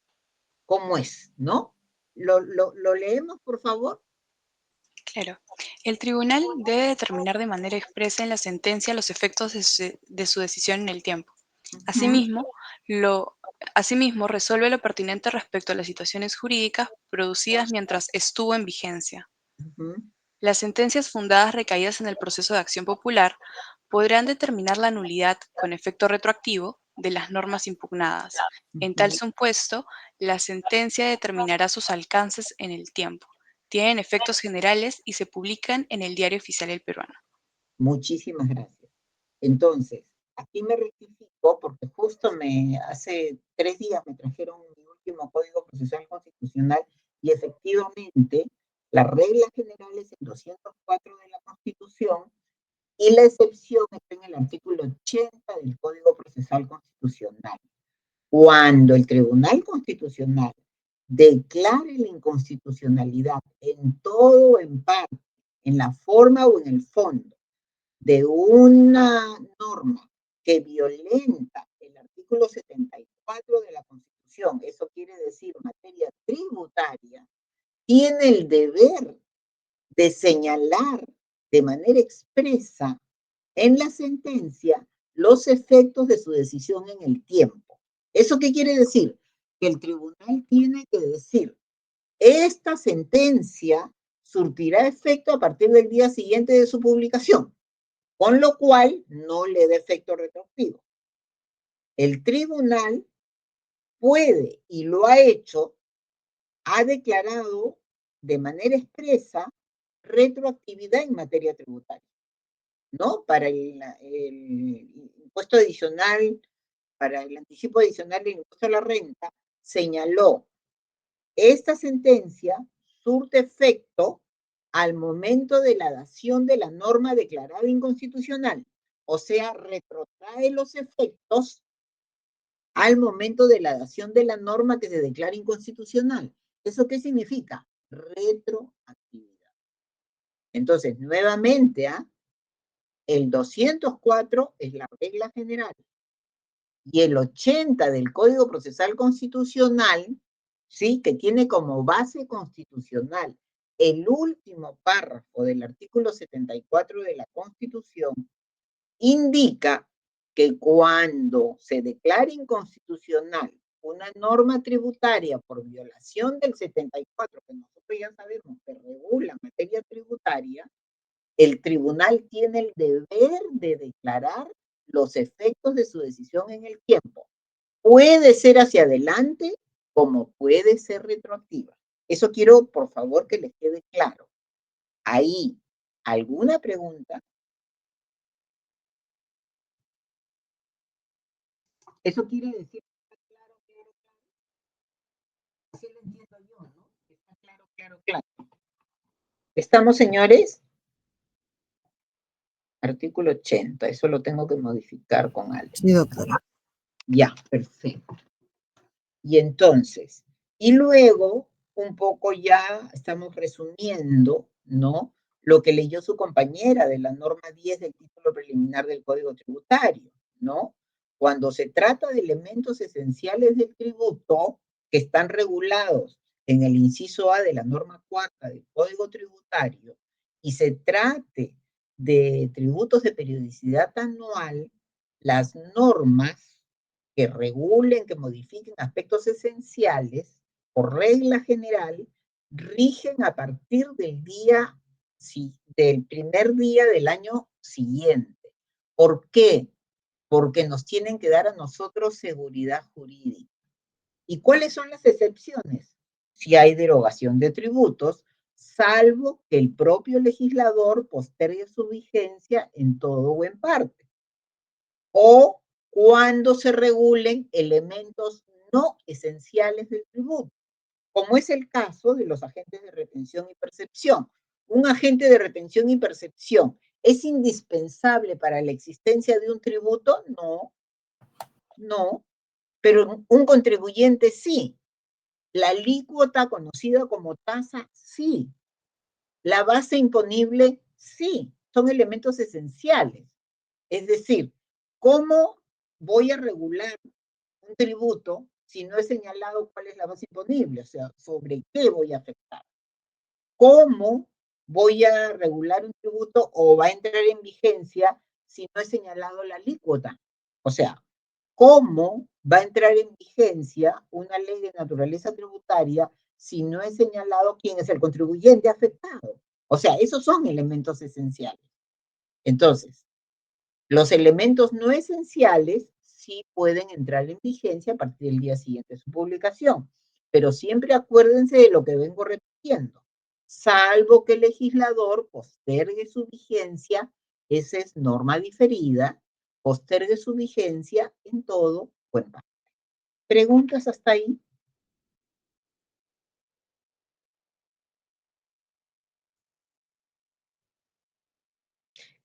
¿cómo es? ¿No? ¿Lo leemos, por favor? Claro. El tribunal debe determinar de manera expresa en la sentencia los efectos de su decisión en el tiempo. Asimismo, resuelve lo pertinente respecto a las situaciones jurídicas producidas mientras estuvo en vigencia. Las sentencias fundadas recaídas en el proceso de acción popular podrán determinar la nulidad con efecto retroactivo de las normas impugnadas. En tal supuesto, la sentencia determinará sus alcances en el tiempo. Tienen efectos generales y se publican en el Diario Oficial El Peruano. Muchísimas gracias. Entonces, aquí me rectifico porque justo hace 3 días me trajeron mi último Código Procesal Constitucional y efectivamente la regla general es el 204 de la Constitución y la excepción está en el artículo 80 del Código Procesal Constitucional. Cuando el Tribunal Constitucional declare la inconstitucionalidad en todo o en parte, en la forma o en el fondo, de una norma que violenta el artículo 74 de la Constitución, eso quiere decir materia tributaria, tiene el deber de señalar de manera expresa en la sentencia los efectos de su decisión en el tiempo. ¿Eso qué quiere decir? Que el tribunal tiene que decir, esta sentencia surtirá efecto a partir del día siguiente de su publicación, con lo cual no le da efecto retroactivo. El tribunal puede, y lo ha hecho, ha declarado de manera expresa retroactividad en materia tributaria, ¿no? Para el impuesto adicional, para el anticipo adicional del impuesto a la renta, señaló, esta sentencia surte efecto al momento de la dación de la norma declarada inconstitucional, o sea, retrotrae los efectos al momento de la dación de la norma que se declara inconstitucional. ¿Eso qué significa? Retroactividad. Entonces, nuevamente, el 204 es la regla general y el 80 del Código Procesal Constitucional, ¿sí? Que tiene como base constitucional el último párrafo del artículo 74 de la Constitución, indica que cuando se declare inconstitucional una norma tributaria por violación del 74, que nosotros ya sabemos que regula materia tributaria, el tribunal tiene el deber de declarar los efectos de su decisión en el tiempo. Puede ser hacia adelante como puede ser retroactiva. Eso quiero, por favor, que les quede claro. Ahí, ¿alguna pregunta? Eso quiere decir que está claro, claro, claro. Así lo entiendo yo, ¿no? Está claro, claro, claro. ¿Estamos, señores? Artículo 80, eso lo tengo que modificar con algo. Sí, doctora. Ya, perfecto. Y entonces, y luego, un poco ya estamos resumiendo, ¿no? Lo que leyó su compañera de la norma 10 del título preliminar del Código Tributario, ¿no? Cuando se trata de elementos esenciales del tributo que están regulados en el inciso A de la norma 4 del Código Tributario y se trate de tributos de periodicidad anual, las normas que regulen, que modifiquen aspectos esenciales, por regla general, rigen a partir del día, del primer día del año siguiente. ¿Por qué? Porque nos tienen que dar a nosotros seguridad jurídica. ¿Y cuáles son las excepciones? Si hay derogación de tributos, salvo que el propio legislador postergue su vigencia en todo o en parte. O cuando se regulen elementos no esenciales del tributo, como es el caso de los agentes de retención y percepción. Un agente de retención y percepción, ¿es indispensable para la existencia de un tributo? No, no, pero un contribuyente sí. La alícuota conocida como tasa, sí. La base imponible, sí. Son elementos esenciales. Es decir, ¿cómo voy a regular un tributo si no he señalado cuál es la base imponible? O sea, ¿sobre qué voy a afectar? ¿Cómo voy a regular un tributo o va a entrar en vigencia si no he señalado la alícuota? O sea, ¿cómo va a entrar en vigencia una ley de naturaleza tributaria si no he señalado quién es el contribuyente afectado? O sea, esos son elementos esenciales. Entonces, los elementos no esenciales sí pueden entrar en vigencia a partir del día siguiente de su publicación, pero siempre acuérdense de lo que vengo repitiendo. Salvo que el legislador postergue su vigencia, esa es norma diferida, postergue su vigencia en todo o en parte. ¿Preguntas hasta ahí?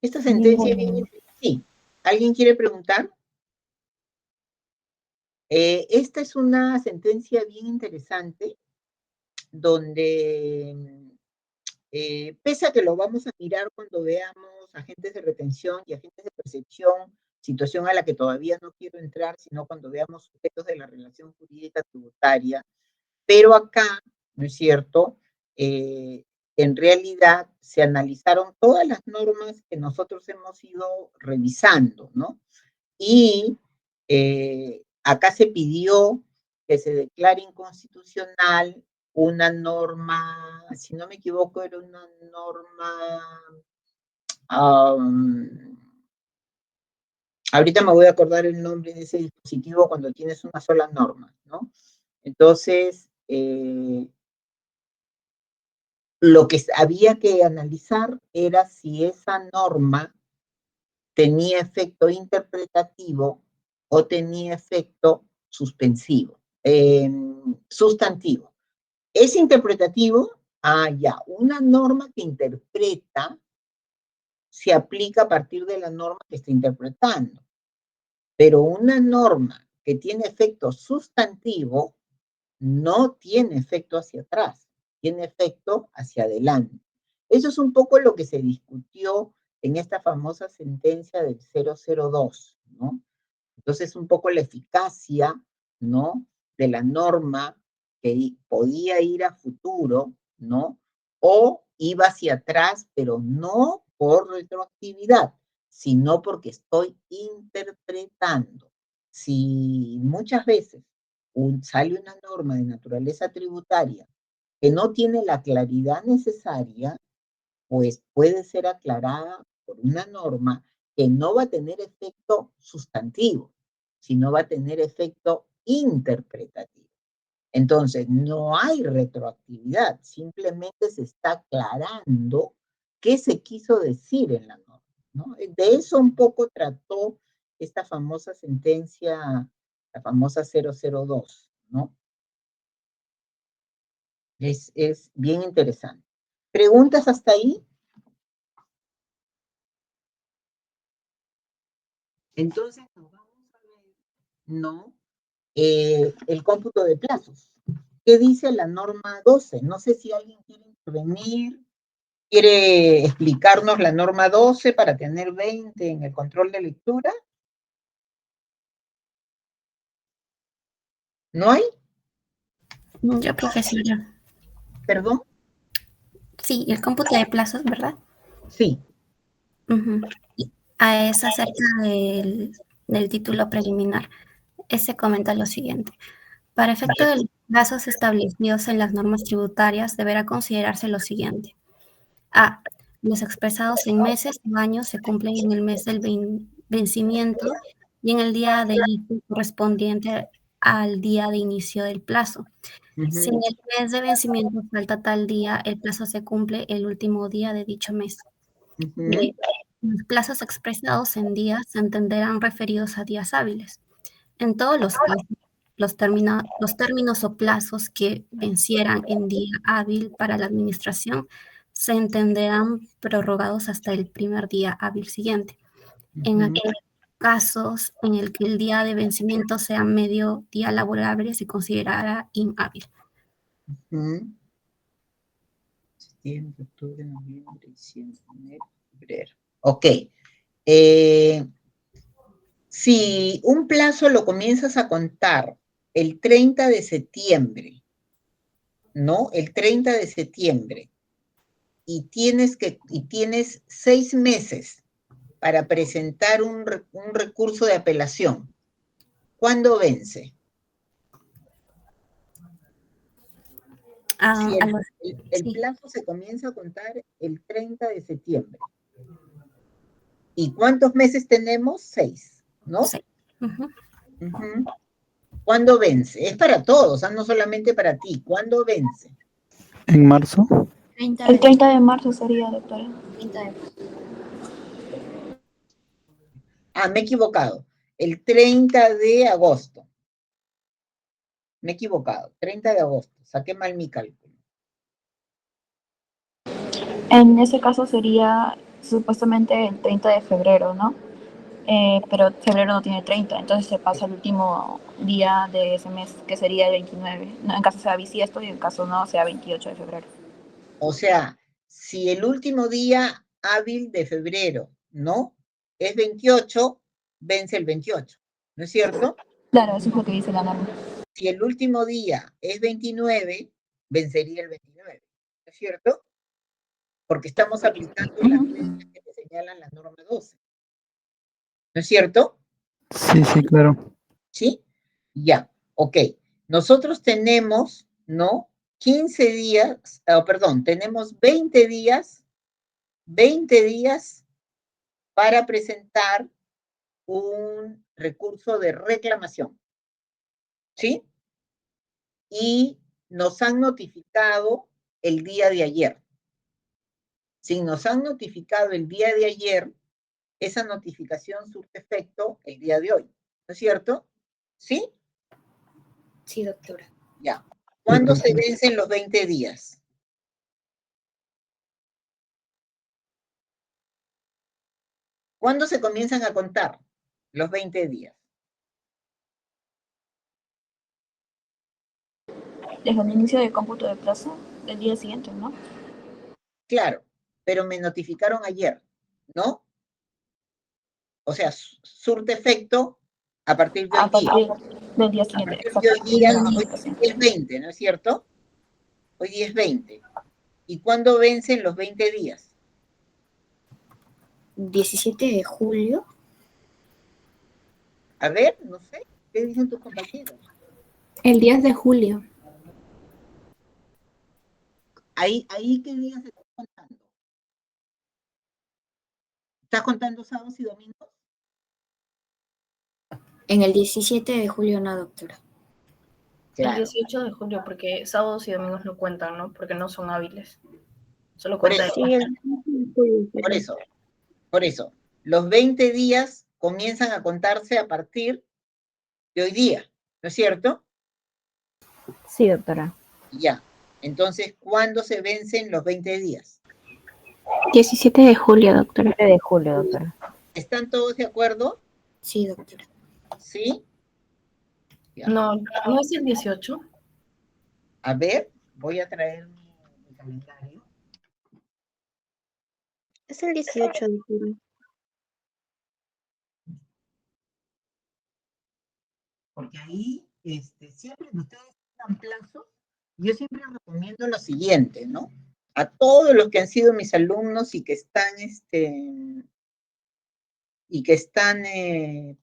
Esta sentencia viene... Sí. ¿Alguien quiere preguntar? Esta es una sentencia bien interesante donde, pese a que lo vamos a mirar cuando veamos agentes de retención y agentes de percepción, situación a la que todavía no quiero entrar, sino cuando veamos sujetos de la relación jurídica tributaria, pero acá, ¿no es cierto? En realidad se analizaron todas las normas que nosotros hemos ido revisando, ¿no? Y acá se pidió que se declare inconstitucional una norma, si no me equivoco, era una norma, ahorita me voy a acordar el nombre de ese dispositivo cuando tienes una sola norma, ¿no? Entonces, lo que había que analizar era si esa norma tenía efecto interpretativo o tenía efecto suspensivo, sustantivo. ¿Es interpretativo? Ah, ya, una norma que interpreta se aplica a partir de la norma que está interpretando, pero una norma que tiene efecto sustantivo no tiene efecto hacia atrás, tiene efecto hacia adelante. Eso es un poco lo que se discutió en esta famosa sentencia del 002, ¿no? Entonces, un poco la eficacia, ¿no? De la norma que podía ir a futuro, ¿no? O iba hacia atrás, pero no por retroactividad, sino porque estoy interpretando. Si muchas veces sale una norma de naturaleza tributaria que no tiene la claridad necesaria, pues puede ser aclarada por una norma que no va a tener efecto sustantivo, sino va a tener efecto interpretativo. Entonces, no hay retroactividad, simplemente se está aclarando qué se quiso decir en la norma, ¿no? De eso un poco trató esta famosa sentencia, la famosa 002, ¿no? Es bien interesante. ¿Preguntas hasta ahí? Entonces, nos vamos a ver, ¿no? el cómputo de plazos. ¿Qué dice la norma 12? No sé si alguien quiere intervenir, quiere explicarnos la norma 12 para tener 20 en el control de lectura. ¿No hay? Yo creo que sí, ya. ¿Perdón? Sí, el cómputo de plazos, ¿verdad? Sí. Es acerca del título preliminar. Ese comenta lo siguiente. Para efecto de los plazos establecidos en las normas tributarias, deberá considerarse lo siguiente. A. Los expresados en meses o años se cumplen en el mes del vencimiento y en el día de inicio correspondiente al día de inicio del plazo. Si en el mes de vencimiento falta tal día, el plazo se cumple el último día de dicho mes. B. Los plazos expresados en días se entenderán referidos a días hábiles. En todos los casos, los términos o plazos que vencieran en día hábil para la administración se entenderán prorrogados hasta el primer día hábil siguiente. En aquellos casos en el que el día de vencimiento sea medio día laborable, se considerará inhábil. Septiembre, octubre, noviembre, diciembre, enero, febrero. Ok. Si un plazo lo comienzas a contar el 30 de septiembre, ¿no? El 30 de septiembre, y tienes 6 meses para presentar un recurso de apelación, ¿cuándo vence? Si el plazo se comienza a contar el 30 de septiembre. ¿Y cuántos meses tenemos? 6, ¿no? 6. ¿Cuándo vence? Es para todos, no solamente para ti. ¿Cuándo vence? ¿En marzo? El 30 de marzo sería, doctora. 30 de marzo. Me he equivocado. El 30 de agosto. Me he equivocado. 30 de agosto. Saqué mal mi cálculo. En ese caso sería supuestamente el 30 de febrero, ¿no? Pero febrero no tiene 30, entonces se pasa el último día de ese mes, que sería el 29. No, en caso sea bisiesto y en caso no, sea 28 de febrero. O sea, si el último día hábil de febrero, ¿no? Es 28, vence el 28, ¿no es cierto? Claro, eso es lo que dice la norma. Si el último día es 29, vencería el 29, ¿no es cierto? Porque estamos aplicando las reglas que te señalan la norma 12. ¿No es cierto? Sí, claro. ¿Sí? Ya, ok. Nosotros tenemos, ¿no? 15 días, tenemos 20 días para presentar un recurso de reclamación. ¿Sí? Y nos han notificado el día de ayer. Si nos han notificado el día de ayer, esa notificación surte efecto el día de hoy. ¿No es cierto? ¿Sí? Sí, doctora. Ya. ¿Cuándo se vencen los 20 días? ¿Cuándo se comienzan a contar los 20 días? Desde el inicio del cómputo de plazo del día siguiente, ¿no? Claro, pero me notificaron ayer, ¿no? O sea, surte efecto a partir de hoy día. A partir del día siguiente, A partir de hoy día, hoy es 20, ¿no es cierto? Hoy día es 20. ¿Y cuándo vencen los 20 días? 17 de julio. A ver, no sé, ¿qué dicen tus compañeros? El 10 de julio. Ahí ¿qué días se están contando? ¿Estás contando sábados y domingos? En el 17 de julio no, doctora. Claro. El 18 de julio, porque sábados y domingos no cuentan, ¿no? Porque no son hábiles. Solo Por cuenta eso. Por eso. Los 20 días comienzan a contarse a partir de hoy día, ¿no es cierto? Sí, doctora. Ya. Entonces, ¿cuándo se vencen los 20 días? 17 de julio, doctora. 17 de julio, doctora. ¿Están todos de acuerdo? Sí, doctora. ¿Sí? Ya. No, ¿no es el 18? A ver, voy a traer mi calendario. Es el 18 de julio. Porque ahí siempre que ustedes dan plazos, yo siempre recomiendo lo siguiente, ¿no? A todos los que han sido mis alumnos y que están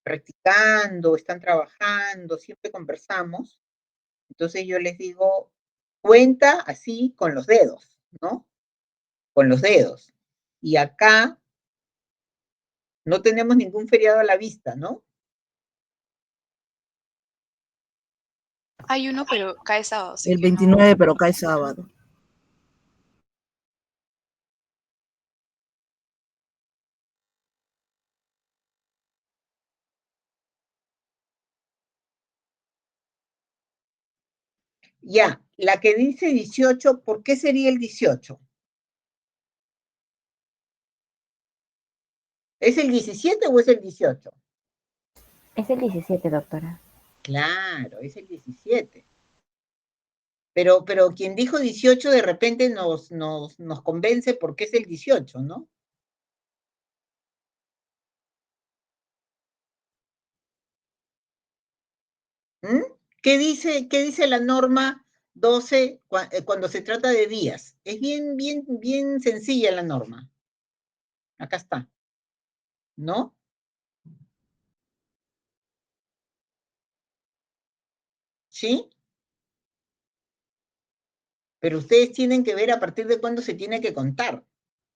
practicando, están trabajando, siempre conversamos. Entonces yo les digo, cuenta así con los dedos, ¿no? Con los dedos. Y acá no tenemos ningún feriado a la vista, ¿no? Hay uno, pero cae sábado. Así El que no. 29, pero cae sábado. Ya, la que dice 18, ¿por qué sería el 18? ¿Es el 17 o es el 18? Es el 17, doctora. Claro, es el 17. Pero quien dijo 18 de repente nos convence porque es el 18, ¿no? ¿Mm? ¿Qué dice la norma 12 cuando se trata de días? Es bien sencilla la norma. Acá está. ¿No? ¿Sí? Pero ustedes tienen que ver a partir de cuándo se tiene que contar,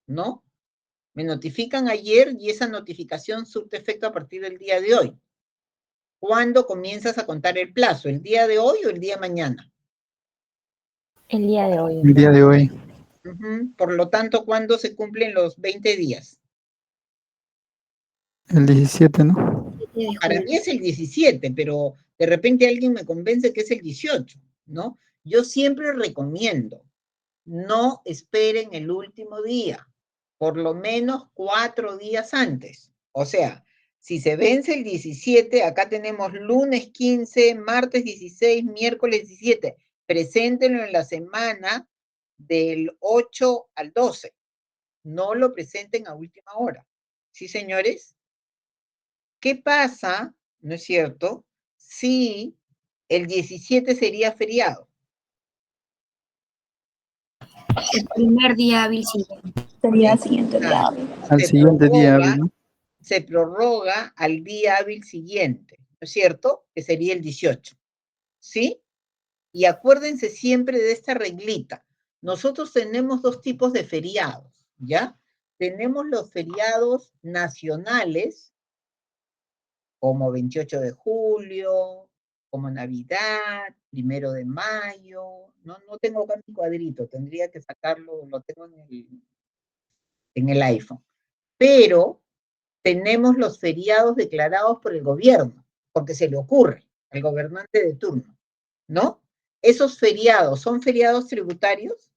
¿no? Me notifican ayer y esa notificación surte efecto a partir del día de hoy. ¿Cuándo comienzas a contar el plazo? ¿El día de hoy o el día de mañana? El día de hoy. El día de hoy. Por lo tanto, ¿cuándo se cumplen los 20 días? El 17, ¿no? Para mí es el 17, pero de repente alguien me convence que es el 18, ¿no? Yo siempre recomiendo, no esperen el último día, por lo menos 4 días antes. O sea, si se vence el 17, acá tenemos lunes 15, martes 16, miércoles 17. Preséntenlo en la semana del 8 al 12. No lo presenten a última hora. ¿Sí, señores? ¿Qué pasa, no es cierto, si el 17 sería feriado? El primer día hábil siguiente. Sería el siguiente día. Al siguiente día hábil, ¿no? Se prorroga al día hábil siguiente, ¿no es cierto? Que sería el 18, ¿sí? Y acuérdense siempre de esta reglita. Nosotros tenemos dos tipos de feriados, ¿ya? Tenemos los feriados nacionales, como 28 de julio, como Navidad, 1 de mayo. No tengo acá mi cuadrito, tendría que sacarlo, lo tengo en el iPhone. Pero tenemos los feriados declarados por el gobierno, porque se le ocurre al gobernante de turno, ¿no? Esos feriados, ¿son feriados tributarios?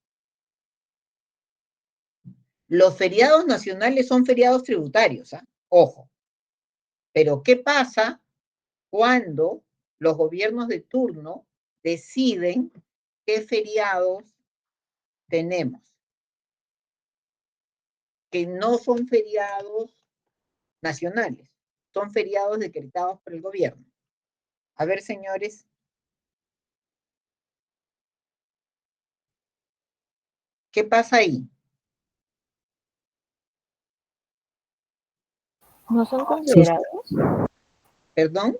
Los feriados nacionales son feriados tributarios, ¿ah? Ojo. Pero ¿qué pasa cuando los gobiernos de turno deciden qué feriados tenemos? Que no son feriados nacionales, son feriados decretados por el gobierno. A ver, señores. ¿Qué pasa ahí? ¿No son considerados? ¿Perdón?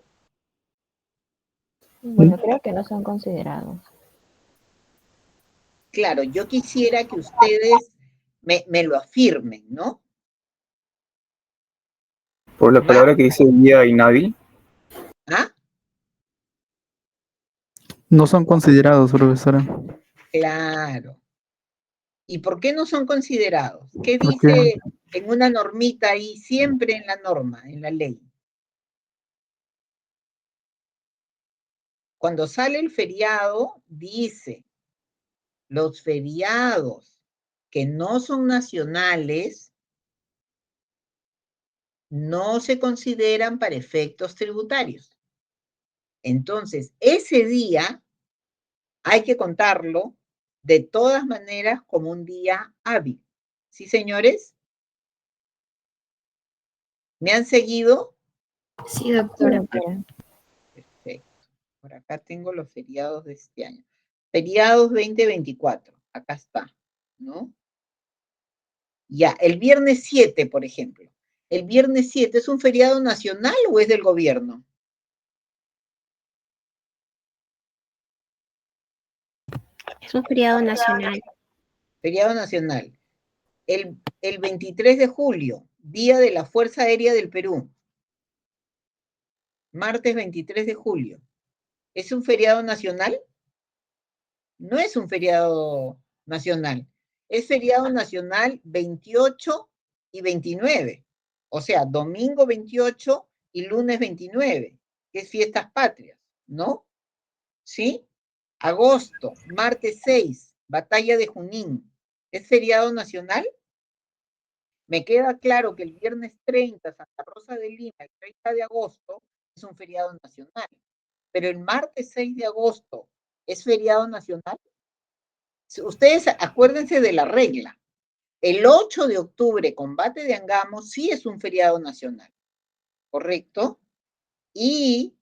Bueno, creo que no son considerados. Claro, yo quisiera que ustedes me lo afirmen, ¿no? Por la palabra que dice día inhábil. ¿Ah? No son considerados, profesora. Claro. ¿Y por qué no son considerados? ¿Qué ¿Por dice en una normita ahí, siempre en la norma, en la ley? Cuando sale el feriado, dice, los feriados que no son nacionales no se consideran para efectos tributarios. Entonces, ese día hay que contarlo de todas maneras como un día hábil. ¿Sí, señores? ¿Me han seguido? Sí, doctora. Perfecto. Por acá tengo los feriados de este año. Feriados 2024. Acá está, ¿no? Ya, el viernes 7, por ejemplo. ¿El viernes 7 es un feriado nacional o es del gobierno? Es un feriado nacional. Feriado nacional. El 23 de julio, Día de la Fuerza Aérea del Perú. Martes 23 de julio. ¿Es un feriado nacional? No es un feriado nacional. Es feriado nacional 28 y 29. O sea, domingo 28 y lunes 29, que es fiestas patrias, ¿no? ¿Sí? Agosto, martes 6, Batalla de Junín. ¿Es feriado nacional? Me queda claro que el viernes 30, Santa Rosa de Lima, el 30 de agosto, es un feriado nacional. Pero el martes 6 de agosto, ¿es feriado nacional? Ustedes acuérdense de la regla. El 8 de octubre, combate de Angamo, sí es un feriado nacional, ¿correcto? Y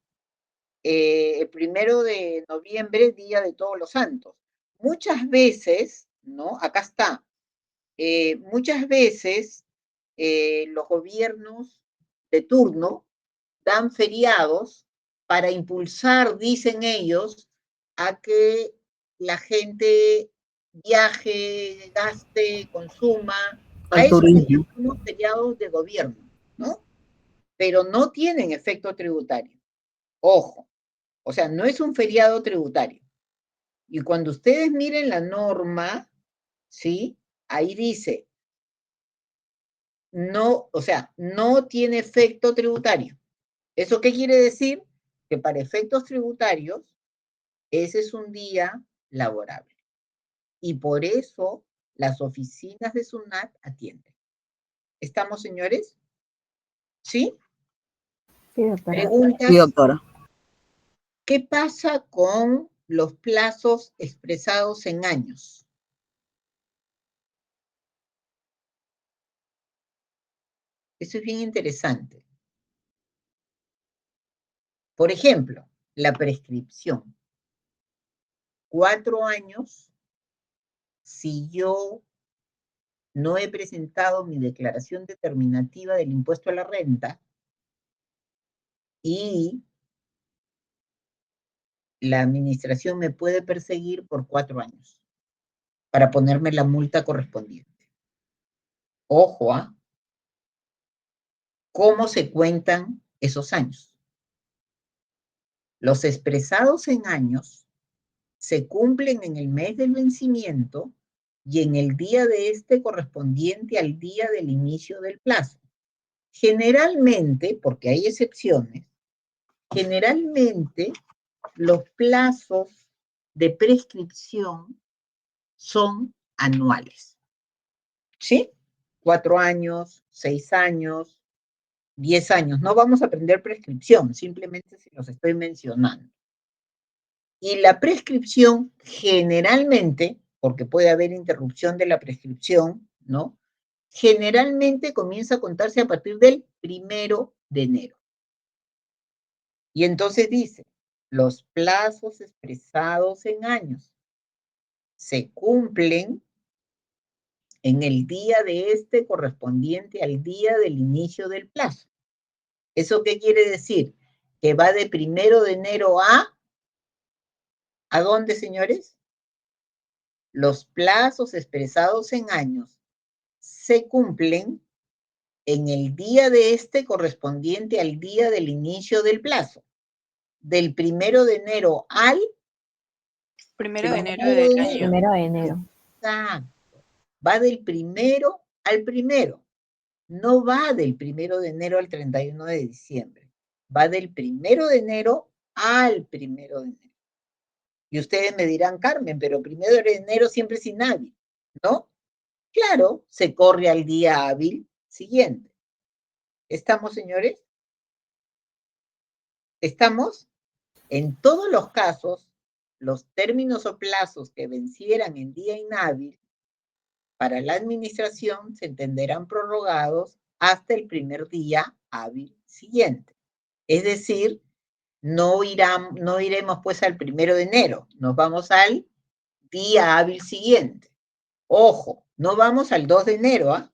el 1 de noviembre, Día de Todos los Santos. Muchas veces, ¿no? Acá está. Muchas veces los gobiernos de turno dan feriados para impulsar, dicen ellos, a que la gente viaje, gaste, consuma. A eso le llamamos feriados de gobierno, ¿no? Pero no tienen efecto tributario. Ojo, o sea, no es un feriado tributario. Y cuando ustedes miren la norma, ¿sí? Ahí dice, no, o sea, no tiene efecto tributario. ¿Eso qué quiere decir? Que para efectos tributarios, ese es un día laborable. Y por eso las oficinas de SUNAT atienden. ¿Estamos, señores? ¿Sí? Sí, doctora. Preguntas. Sí, doctora. ¿Qué pasa con los plazos expresados en años? Eso es bien interesante. Por ejemplo, la prescripción. 4 años, si yo no he presentado mi declaración determinativa del impuesto a la renta y la administración me puede perseguir por 4 años para ponerme la multa correspondiente. Ojo, ¿ah? ¿Cómo se cuentan esos años? Los expresados en años se cumplen en el mes del vencimiento y en el día de este correspondiente al día del inicio del plazo. Generalmente, porque hay excepciones, generalmente los plazos de prescripción son anuales. ¿Sí? 4 años, 6 años, 10 años. No vamos a aprender prescripción, simplemente se los estoy mencionando. Y la prescripción generalmente, porque puede haber interrupción de la prescripción, ¿no? Generalmente comienza a contarse a partir del 1 de enero. Y entonces dice, los plazos expresados en años se cumplen en el día de este correspondiente al día del inicio del plazo. ¿Eso qué quiere decir? Que va de 1 de enero ¿a dónde, señores? Los plazos expresados en años se cumplen en el día de este correspondiente al día del inicio del plazo. Del 1 de enero al 1 de enero del año. 1 de enero. Exacto. Va del 1 al 1. No va del 1 de enero al 31 de diciembre. Va del 1 de enero al 1 de enero. Y ustedes me dirán, Carmen, pero 1 de enero siempre sin hábil, ¿no? Claro, se corre al día hábil siguiente. ¿Estamos, señores? ¿Estamos? En todos los casos, los términos o plazos que vencieran en día inhábil para la administración se entenderán prorrogados hasta el primer día hábil siguiente. Es decir, no iremos pues al 1 de enero, nos vamos al día hábil siguiente. Ojo, no vamos al 2 de enero, ¿ah?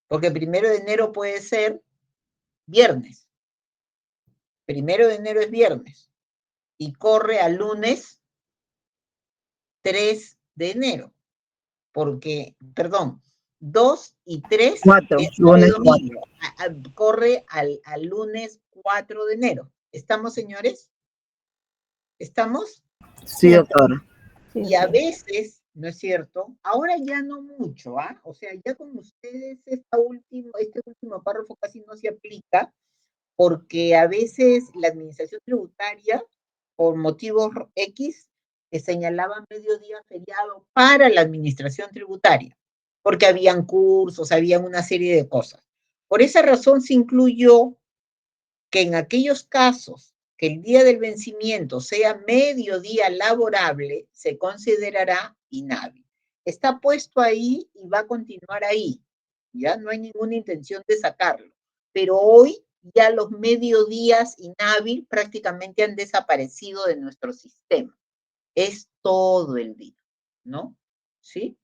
Porque 1 de enero puede ser viernes. 1 de enero es viernes y corre al lunes 3 de enero. Porque, perdón, 2 y 3 4, es lunes domingo. Corre al lunes 4 de enero. ¿Estamos, señores? ¿Estamos? Sí, doctora. Y a veces, ¿no es cierto? Ahora ya no mucho, ¿ah? O sea, ya con ustedes este último párrafo casi no se aplica, porque a veces la administración tributaria, por motivos X, señalaba mediodía feriado para la administración tributaria, porque habían cursos, habían una serie de cosas. Por esa razón se incluyó que en aquellos casos que el día del vencimiento sea mediodía laborable, se considerará inhábil. Está puesto ahí y va a continuar ahí. Ya no hay ninguna intención de sacarlo. Pero hoy ya los mediodías inhábil prácticamente han desaparecido de nuestro sistema. Es todo el día, ¿no? ¿Sí?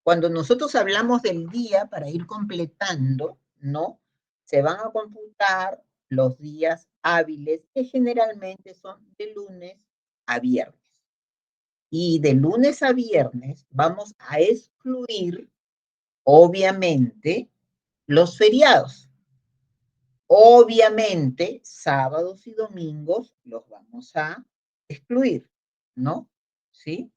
Cuando nosotros hablamos del día, para ir completando, ¿no? Se van a computar los días hábiles, que generalmente son de lunes a viernes. Y de lunes a viernes vamos a excluir, obviamente, los feriados. Obviamente, sábados y domingos los vamos a excluir, ¿no? ¿Sí?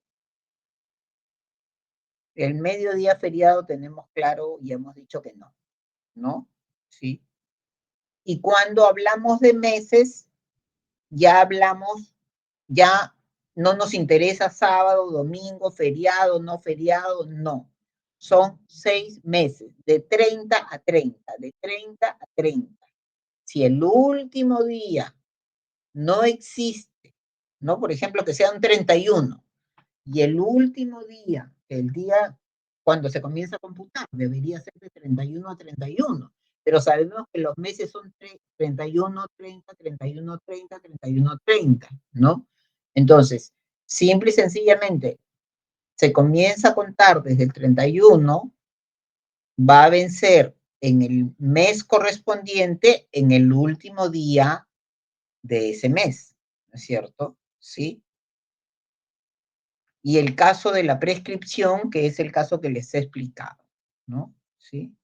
El mediodía feriado tenemos claro y hemos dicho que no, ¿no? ¿Sí? Y cuando hablamos de meses, ya no nos interesa sábado, domingo, feriado, no. Son 6 meses, de 30 a 30, de 30 a 30. Si el último día no existe, ¿no? Por ejemplo, que sea un 31, y el último día, el día cuando se comienza a computar, debería ser de 31 a 31, pero sabemos que los meses son 31, 30, 31, 30, 31, 30, ¿no? Entonces, simple y sencillamente, se comienza a contar desde el 31, va a vencer en el mes correspondiente, en el último día de ese mes, ¿no es cierto? ¿Sí? Y el caso de la prescripción, que es el caso que les he explicado, ¿no? ¿Sí?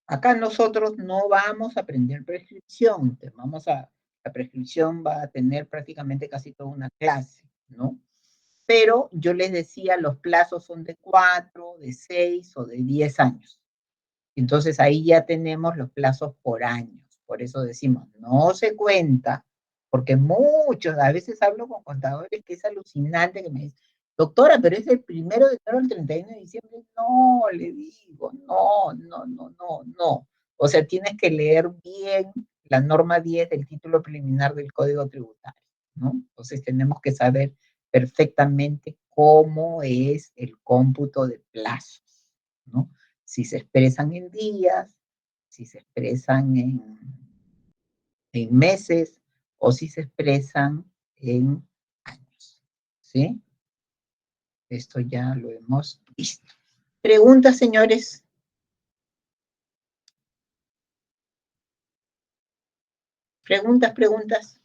Acá nosotros no vamos a aprender prescripción, la prescripción va a tener prácticamente casi toda una clase, ¿no? Pero yo les decía, los plazos son de 4, de 6 o de 10 años. Entonces ahí ya tenemos los plazos por años. Por eso decimos, no se cuenta, porque a veces hablo con contadores que es alucinante, que me dicen, doctora, pero es el 1 de enero al 31 de diciembre. No, le digo, no. O sea, tienes que leer bien la norma 10 del título preliminar del Código Tributario, ¿no? Entonces tenemos que saber perfectamente cómo es el cómputo de plazos, ¿no? Si se expresan en días, si se expresan en meses o si se expresan en años, ¿sí? Esto ya lo hemos visto. ¿Preguntas, señores? ¿Preguntas?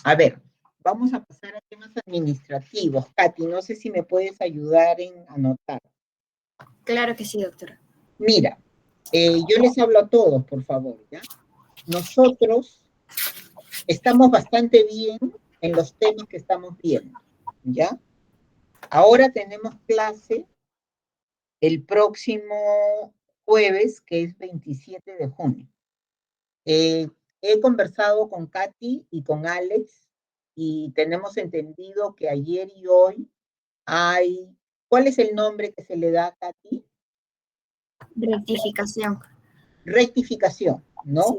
A ver, vamos a pasar a temas administrativos. Katy, no sé si me puedes ayudar en anotar. Claro que sí, doctora. Mira, yo les hablo a todos, por favor, ¿ya? Nosotros estamos bastante bien en los temas que estamos viendo, ¿ya? Ahora tenemos clase el próximo jueves, que es 27 de junio. He conversado con Katy y con Alex y tenemos entendido que ayer y hoy hay... ¿Cuál es el nombre que se le da a Katy? Rectificación. Rectificación, ¿no?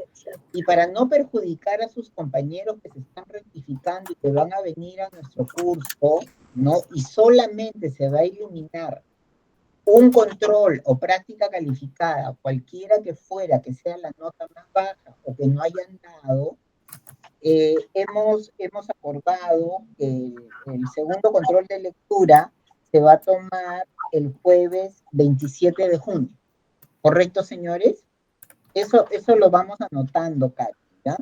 Y para no perjudicar a sus compañeros que se están rectificando y que van a venir a nuestro curso, ¿no? Y solamente se va a eliminar un control o práctica calificada, cualquiera que fuera, que sea la nota más baja o que no hayan dado, hemos acordado que el segundo control de lectura se va a tomar el jueves 27 de junio. ¿Correcto, señores? Eso lo vamos anotando, Katy, ¿ya?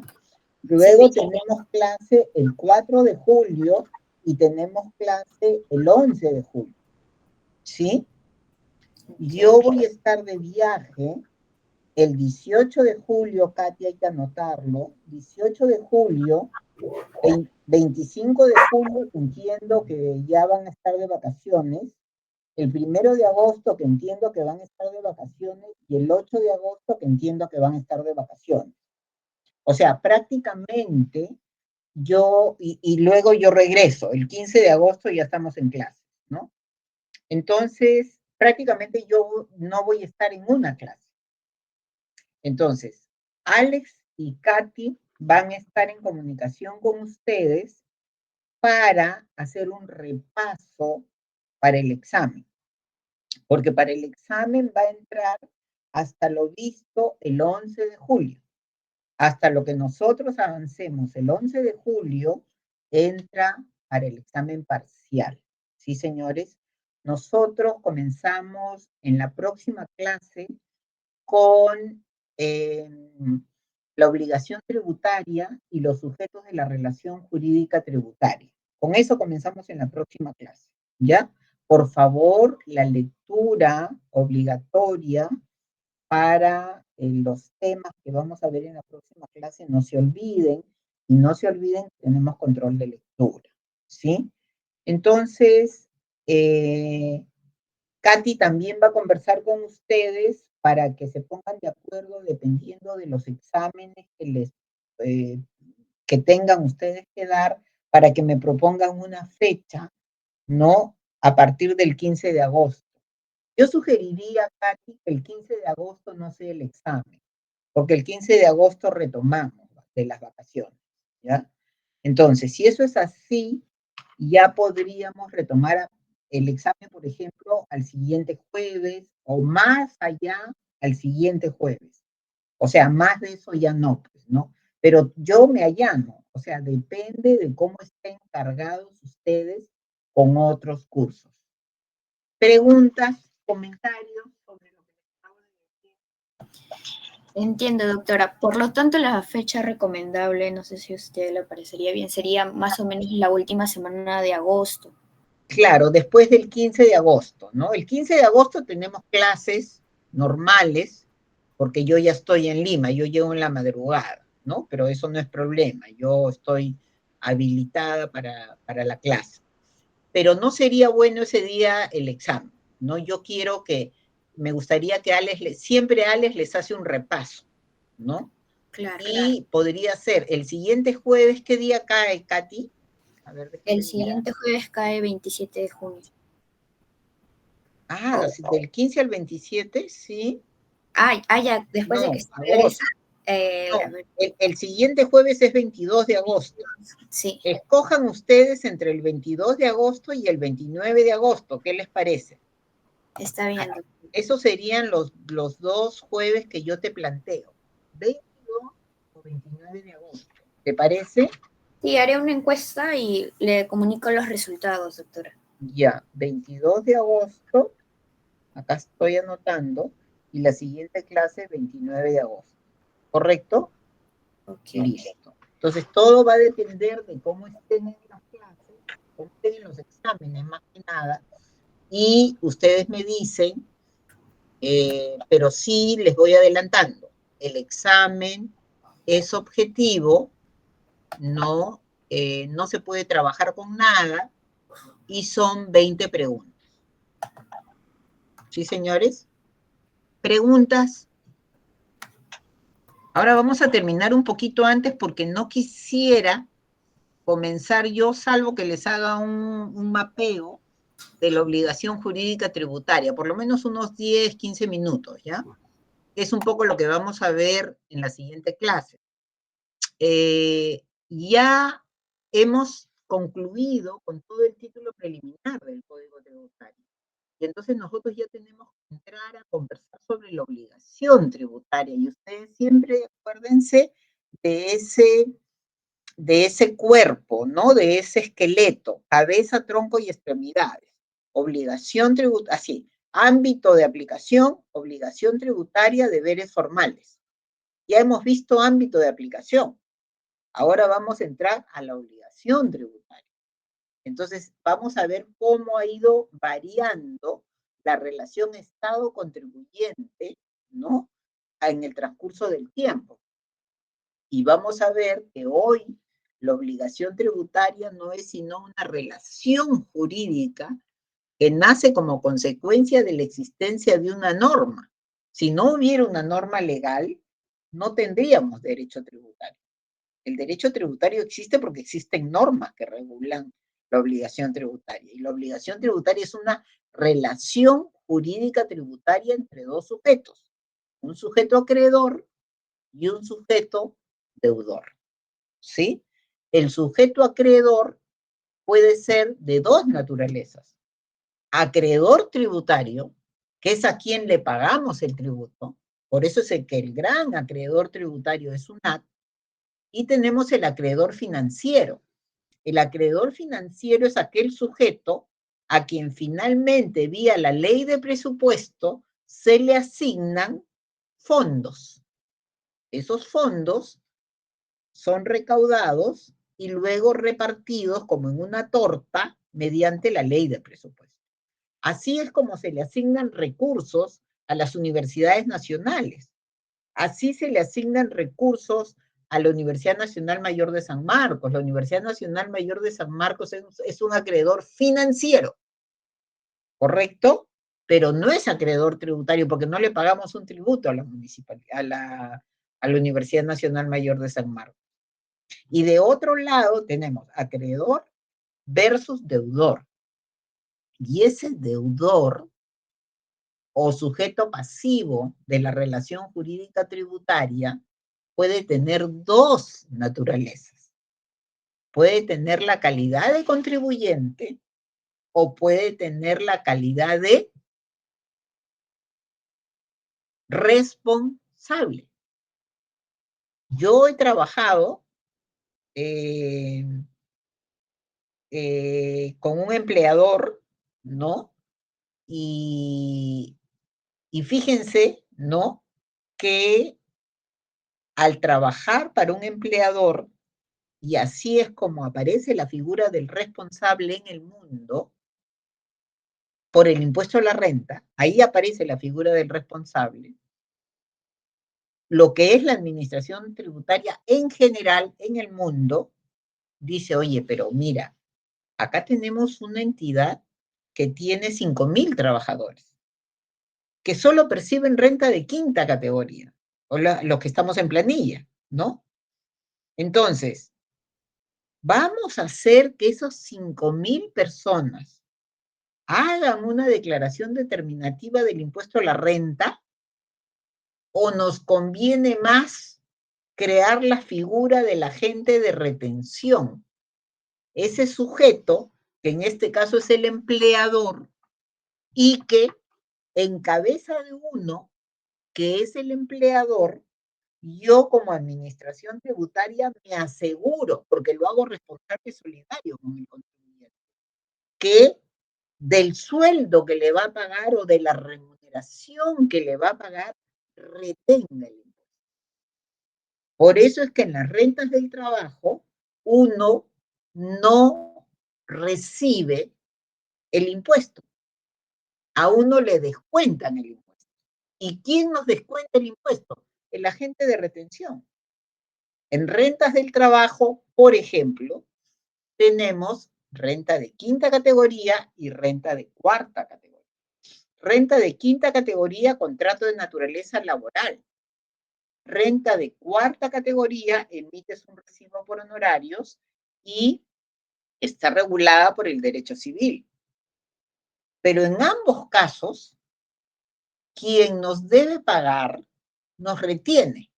Luego tenemos clase el 4 de julio y tenemos clase el 11 de julio, ¿sí? Yo voy a estar de viaje el 18 de julio, Katy, hay que anotarlo, 18 de julio, 25 de julio, entiendo que ya van a estar de vacaciones, el 1 de agosto, que entiendo que van a estar de vacaciones, y el 8 de agosto, que entiendo que van a estar de vacaciones. O sea, prácticamente yo, y luego yo regreso, el 15 de agosto ya estamos en clase, ¿no? Entonces, prácticamente yo no voy a estar en una clase. Entonces, Alex y Katy van a estar en comunicación con ustedes para hacer un repaso para el examen. Porque para el examen va a entrar hasta lo visto el 11 de julio. Hasta lo que nosotros avancemos el 11 de julio, entra para el examen parcial. ¿Sí, señores? Nosotros comenzamos en la próxima clase con la obligación tributaria y los sujetos de la relación jurídica tributaria. Con eso comenzamos en la próxima clase, ¿ya? Por favor, la lectura obligatoria para los temas que vamos a ver en la próxima clase, no se olviden, y no se olviden que tenemos control de lectura, ¿sí? Entonces, Katy también va a conversar con ustedes para que se pongan de acuerdo dependiendo de los exámenes que tengan ustedes que dar, para que me propongan una fecha, ¿no? A partir del 15 de agosto. Yo sugeriría, Katy, que el 15 de agosto no sea el examen, porque el 15 de agosto retomamos de las vacaciones, ¿ya? Entonces, si eso es así, ya podríamos retomar el examen, por ejemplo, al siguiente jueves o más allá al siguiente jueves. O sea, más de eso ya no, pues, ¿no? Pero yo me allano, o sea, depende de cómo estén cargados ustedes con otros cursos. Preguntas, comentarios sobre lo que les acabo de decir. Entiendo, doctora. Por lo tanto, la fecha recomendable, no sé si a usted le parecería bien, sería más o menos la última semana de agosto. Claro, después del 15 de agosto, ¿no? El 15 de agosto tenemos clases normales, porque yo ya estoy en Lima, yo llego en la madrugada, ¿no? Pero eso no es problema, yo estoy habilitada para la clase. Pero no sería bueno ese día el examen, ¿no? Yo quiero me gustaría que siempre Alex les hace un repaso, ¿no? Claro. Y podría ser el siguiente jueves, ¿qué día cae, Katy? A ver, el siguiente jueves cae 27 de junio. Ah, del 15 al 27, sí. Ya, después de que se agosto. El siguiente jueves es 22 de agosto. Sí. Escojan ustedes entre el 22 de agosto y el 29 de agosto. ¿Qué les parece? Está bien. Esos serían los dos jueves que yo te planteo. 22 o 29 de agosto. ¿Te parece? Sí, haré una encuesta y le comunico los resultados, doctora. Ya, 22 de agosto, acá estoy anotando, y la siguiente clase 29 de agosto. ¿Correcto? Ok. Listo. Entonces, todo va a depender de cómo estén en las clases, cómo estén en los exámenes, más que nada, y ustedes me dicen, pero sí les voy adelantando, el examen es objetivo, no se puede trabajar con nada, y son 20 preguntas. ¿Sí, señores? ¿Preguntas? Ahora vamos a terminar un poquito antes porque no quisiera comenzar yo, salvo que les haga un mapeo, de la obligación jurídica tributaria, por lo menos unos 10, 15 minutos, ¿ya? Es un poco lo que vamos a ver en la siguiente clase. Ya hemos concluido con todo el título preliminar del Código Tributario. Y entonces nosotros ya tenemos que entrar a conversar sobre la obligación tributaria. Y ustedes siempre acuérdense de ese cuerpo, ¿no? De ese esqueleto, cabeza, tronco y extremidades. Obligación tributaria, así, ámbito de aplicación, obligación tributaria, deberes formales. Ya hemos visto ámbito de aplicación. Ahora vamos a entrar a la obligación tributaria. Entonces, vamos a ver cómo ha ido variando la relación Estado-contribuyente, ¿no? En el transcurso del tiempo. Y vamos a ver que hoy la obligación tributaria no es sino una relación jurídica que nace como consecuencia de la existencia de una norma. Si no hubiera una norma legal, no tendríamos derecho tributario. El derecho tributario existe porque existen normas que regulan la obligación tributaria. Y la obligación tributaria es una relación jurídica tributaria entre dos sujetos. Un sujeto acreedor y un sujeto deudor. ¿Sí? El sujeto acreedor puede ser de dos naturalezas. Acreedor tributario, que es a quien le pagamos el tributo. Por eso es que el gran acreedor tributario es SUNAT. Y tenemos el acreedor financiero. El acreedor financiero es aquel sujeto a quien finalmente, vía la ley de presupuesto, se le asignan fondos. Esos fondos son recaudados y luego repartidos como en una torta mediante la ley de presupuesto. Así es como se le asignan recursos a las universidades nacionales. Así se le asignan recursos a la Universidad Nacional Mayor de San Marcos. La Universidad Nacional Mayor de San Marcos es un acreedor financiero, ¿correcto? Pero no es acreedor tributario porque no le pagamos un tributo a la municipalidad, a la Universidad Nacional Mayor de San Marcos. Y de otro lado tenemos acreedor versus deudor. Y ese deudor o sujeto pasivo de la relación jurídica tributaria puede tener dos naturalezas. Puede tener la calidad de contribuyente o puede tener la calidad de responsable. Yo he trabajado con un empleador, ¿no? Y fíjense, ¿no? Que al trabajar para un empleador, y así es como aparece la figura del responsable en el mundo, por el impuesto a la renta, ahí aparece la figura del responsable, lo que es la administración tributaria en general en el mundo, dice, oye, pero mira, acá tenemos una entidad que tiene 5.000 trabajadores, que solo perciben renta de quinta categoría, o los que estamos en planilla, ¿no? Entonces, vamos a hacer que esos 5.000 personas hagan una declaración determinativa del impuesto a la renta, o nos conviene más crear la figura del agente de retención. Ese sujeto, que en este caso es el empleador, y que en cabeza de uno, que es el empleador, yo como administración tributaria me aseguro, porque lo hago responsable solidario con el contribuyente, que del sueldo que le va a pagar o de la remuneración que le va a pagar, retenga el impuesto. Por eso es que en las rentas del trabajo uno no recibe el impuesto. A uno le descuentan el impuesto. ¿Y quién nos descuenta el impuesto? El agente de retención. En rentas del trabajo, por ejemplo, tenemos renta de quinta categoría y renta de cuarta categoría. Renta de quinta categoría, contrato de naturaleza laboral. Renta de cuarta categoría, emites un recibo por honorarios y está regulada por el derecho civil. Pero en ambos casos, quien nos debe pagar nos retiene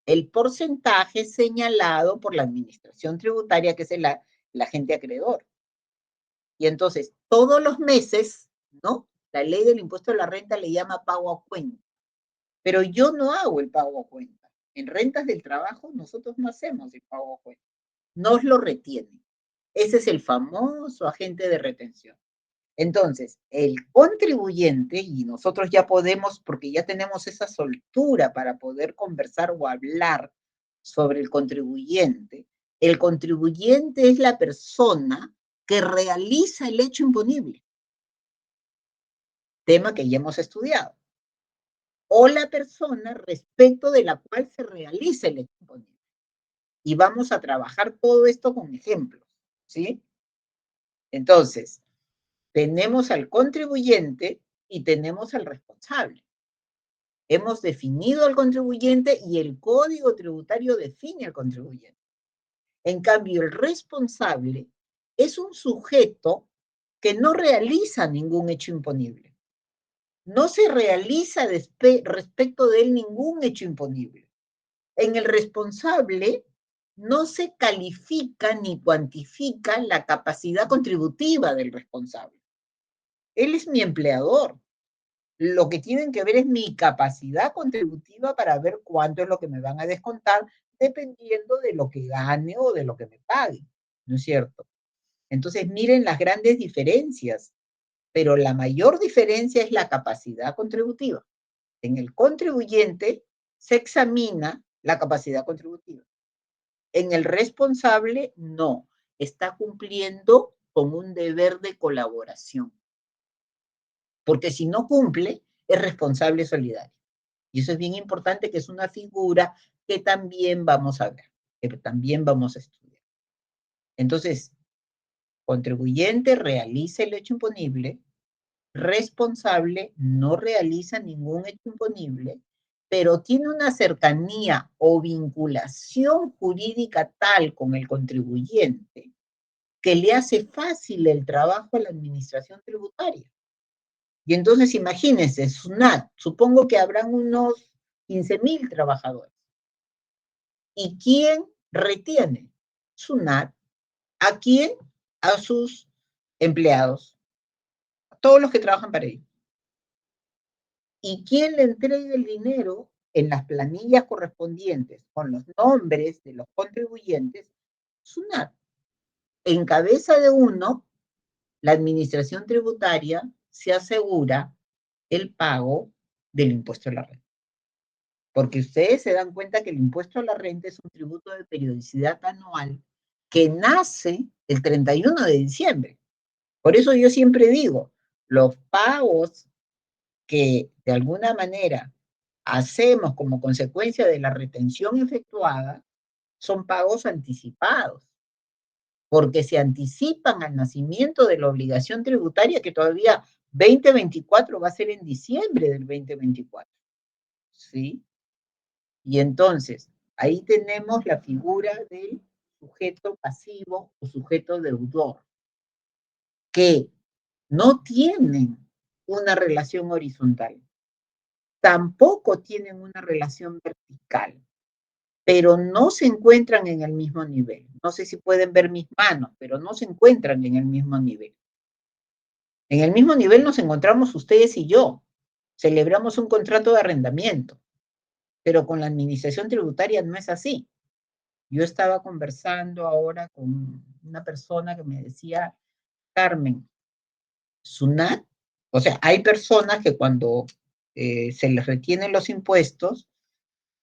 el porcentaje señalado por la administración tributaria, que es el agente acreedor. Y entonces, todos los meses, ¿no? La ley del impuesto a la renta le llama pago a cuenta. Pero yo no hago el pago a cuenta. En rentas del trabajo nosotros no hacemos el pago a cuenta. Nos lo retienen. Ese es el famoso agente de retención. Entonces, el contribuyente, y nosotros ya podemos, porque ya tenemos esa soltura para poder conversar o hablar sobre el contribuyente es la persona que realiza el hecho imponible, tema que ya hemos estudiado, o la persona respecto de la cual se realiza el hecho imponible. Y vamos a trabajar todo esto con ejemplos, ¿sí? Entonces, tenemos al contribuyente y tenemos al responsable. Hemos definido al contribuyente y el Código Tributario define al contribuyente. En cambio, el responsable es un sujeto que no realiza ningún hecho imponible. No se realiza respecto de él ningún hecho imponible. En el responsable no se califica ni cuantifica la capacidad contributiva del responsable. Él es mi empleador. Lo que tienen que ver es mi capacidad contributiva para ver cuánto es lo que me van a descontar, dependiendo de lo que gane o de lo que me pague, ¿no es cierto? Entonces, miren las grandes diferencias, pero la mayor diferencia es la capacidad contributiva. En el contribuyente se examina la capacidad contributiva. En el responsable, no. Está cumpliendo con un deber de colaboración. Porque si no cumple, es responsable solidario. Y eso es bien importante, que es una figura que también vamos a ver, que también vamos a estudiar. Entonces, contribuyente realiza el hecho imponible, responsable no realiza ningún hecho imponible, pero tiene una cercanía o vinculación jurídica tal con el contribuyente que le hace fácil el trabajo a la administración tributaria. Y entonces imagínense, SUNAT, supongo que habrán unos 15,000 trabajadores. ¿Y quién retiene? SUNAT. ¿A quién? A sus empleados, a todos los que trabajan para ellos. ¿Y quién le entrega el dinero en las planillas correspondientes con los nombres de los contribuyentes? SUNAT. En cabeza de uno, la administración tributaria se asegura el pago del impuesto a la renta. Porque ustedes se dan cuenta que el impuesto a la renta es un tributo de periodicidad anual que nace el 31 de diciembre. Por eso yo siempre digo, los pagos que de alguna manera hacemos como consecuencia de la retención efectuada son pagos anticipados, porque se anticipan al nacimiento de la obligación tributaria que todavía 2024 va a ser en diciembre del 2024. ¿Sí? Y entonces, ahí tenemos la figura del sujeto pasivo o sujeto deudor, que no tienen una relación horizontal, tampoco tienen una relación vertical, pero no se encuentran en el mismo nivel. No sé si pueden ver mis manos, pero no se encuentran en el mismo nivel. En el mismo nivel nos encontramos ustedes y yo. Celebramos un contrato de arrendamiento, pero con la administración tributaria no es así. Yo estaba conversando ahora con una persona que me decía, Carmen, SUNAT, o sea, hay personas que cuando se les retienen los impuestos,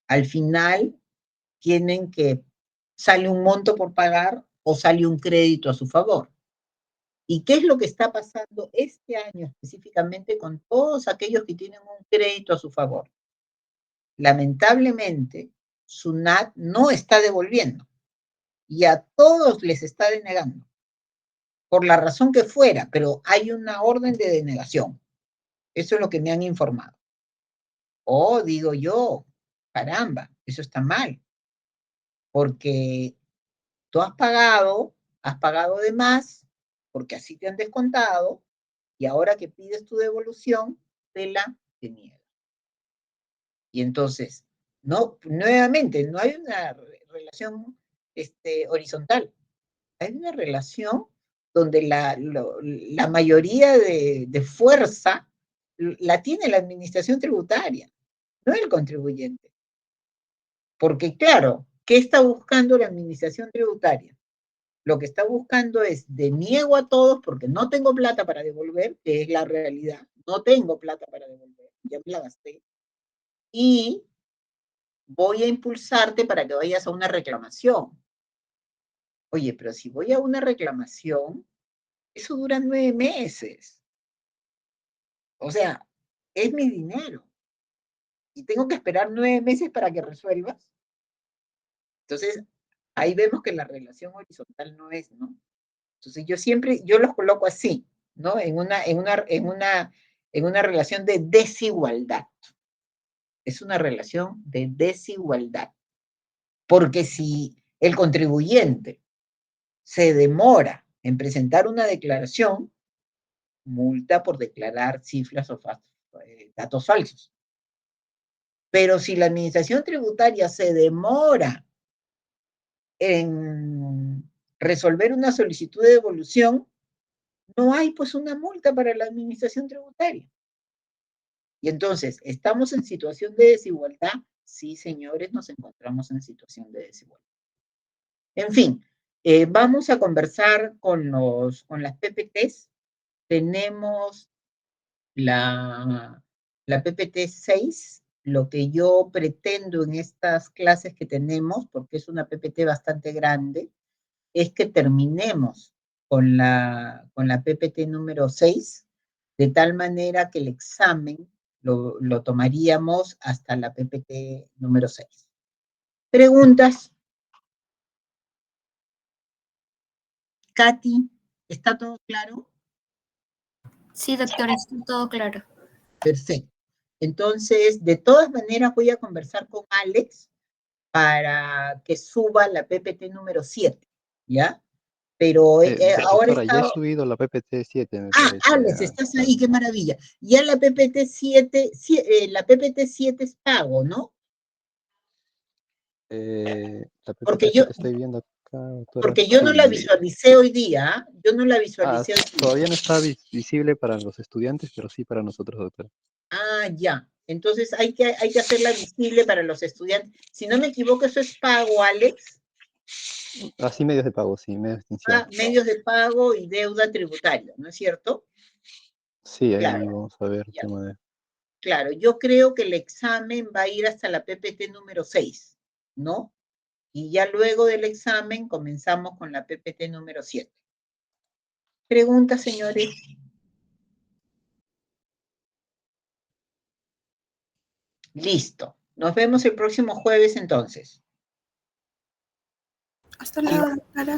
al final tienen que, sale un monto por pagar o sale un crédito a su favor. ¿Y qué es lo que está pasando este año específicamente con todos aquellos que tienen un crédito a su favor? Lamentablemente, SUNAT no está devolviendo y a todos les está denegando, por la razón que fuera, pero hay una orden de denegación. Eso es lo que me han informado. Oh, digo yo, caramba, eso está mal, porque tú has pagado de más, porque así te han descontado, Y ahora que pides tu devolución, te la deniega. Y entonces, no, nuevamente, no hay una relación horizontal. Hay una relación donde la mayoría de fuerza la tiene la administración tributaria, no el contribuyente. Porque claro, ¿qué está buscando la administración tributaria? Lo que está buscando es deniego a todos porque no tengo plata para devolver, que es la realidad. No tengo plata para devolver, ya me la gasté. Y voy a impulsarte para que vayas a una reclamación. Oye, pero si voy a una reclamación, eso dura 9 meses. O sea, es mi dinero. Y tengo que esperar 9 meses para que resuelvas. Entonces, ahí vemos que la relación horizontal no es, ¿no? Entonces, yo los coloco así, ¿no? En una relación de desigualdad. Es una relación de desigualdad. Porque si el contribuyente se demora en presentar una declaración, multa por declarar cifras o datos falsos. Pero si la administración tributaria se demora en resolver una solicitud de devolución, no hay pues una multa para la administración tributaria. Y entonces, ¿estamos en situación de desigualdad? Sí, señores, nos encontramos en situación de desigualdad. En fin, vamos a conversar con las PPTs. Tenemos la PPT 6, lo que yo pretendo en estas clases que tenemos, porque es una PPT bastante grande, es que terminemos con la PPT número 6, de tal manera que el examen lo tomaríamos hasta la PPT número 6. ¿Preguntas? Katy, ¿está todo claro? Sí, doctora, está todo claro. Perfecto. Entonces, de todas maneras, voy a conversar con Alex para que suba la PPT número 7, ¿ya? Pero ahora Doctora, ya he está... subido la PPT 7, me Ah, parece. Alex, estás ahí, qué maravilla. Ya la PPT 7, la PPT 7 es pago, ¿no? La Porque PPT yo, 7 estoy viendo acá, doctora. porque yo no la Sí. visualicé hoy día, yo no la visualicé hoy día. Todavía no está visible para los estudiantes, pero sí para nosotros, doctora. Ah, ya. Entonces hay que hacerla visible para los estudiantes. Si no me equivoco, eso es pago, Alex. Así medios de pago, sí, medios de extinción. Ah, medios de pago y deuda tributaria, ¿no es cierto? Sí, ahí Claro, vamos a ver ya. tema de... Claro, yo creo que el examen va a ir hasta la PPT número 6, ¿no? Y ya luego del examen comenzamos con la PPT número 7. ¿Preguntas, señores? Listo. Nos vemos el próximo jueves entonces. Hasta luego, doctora.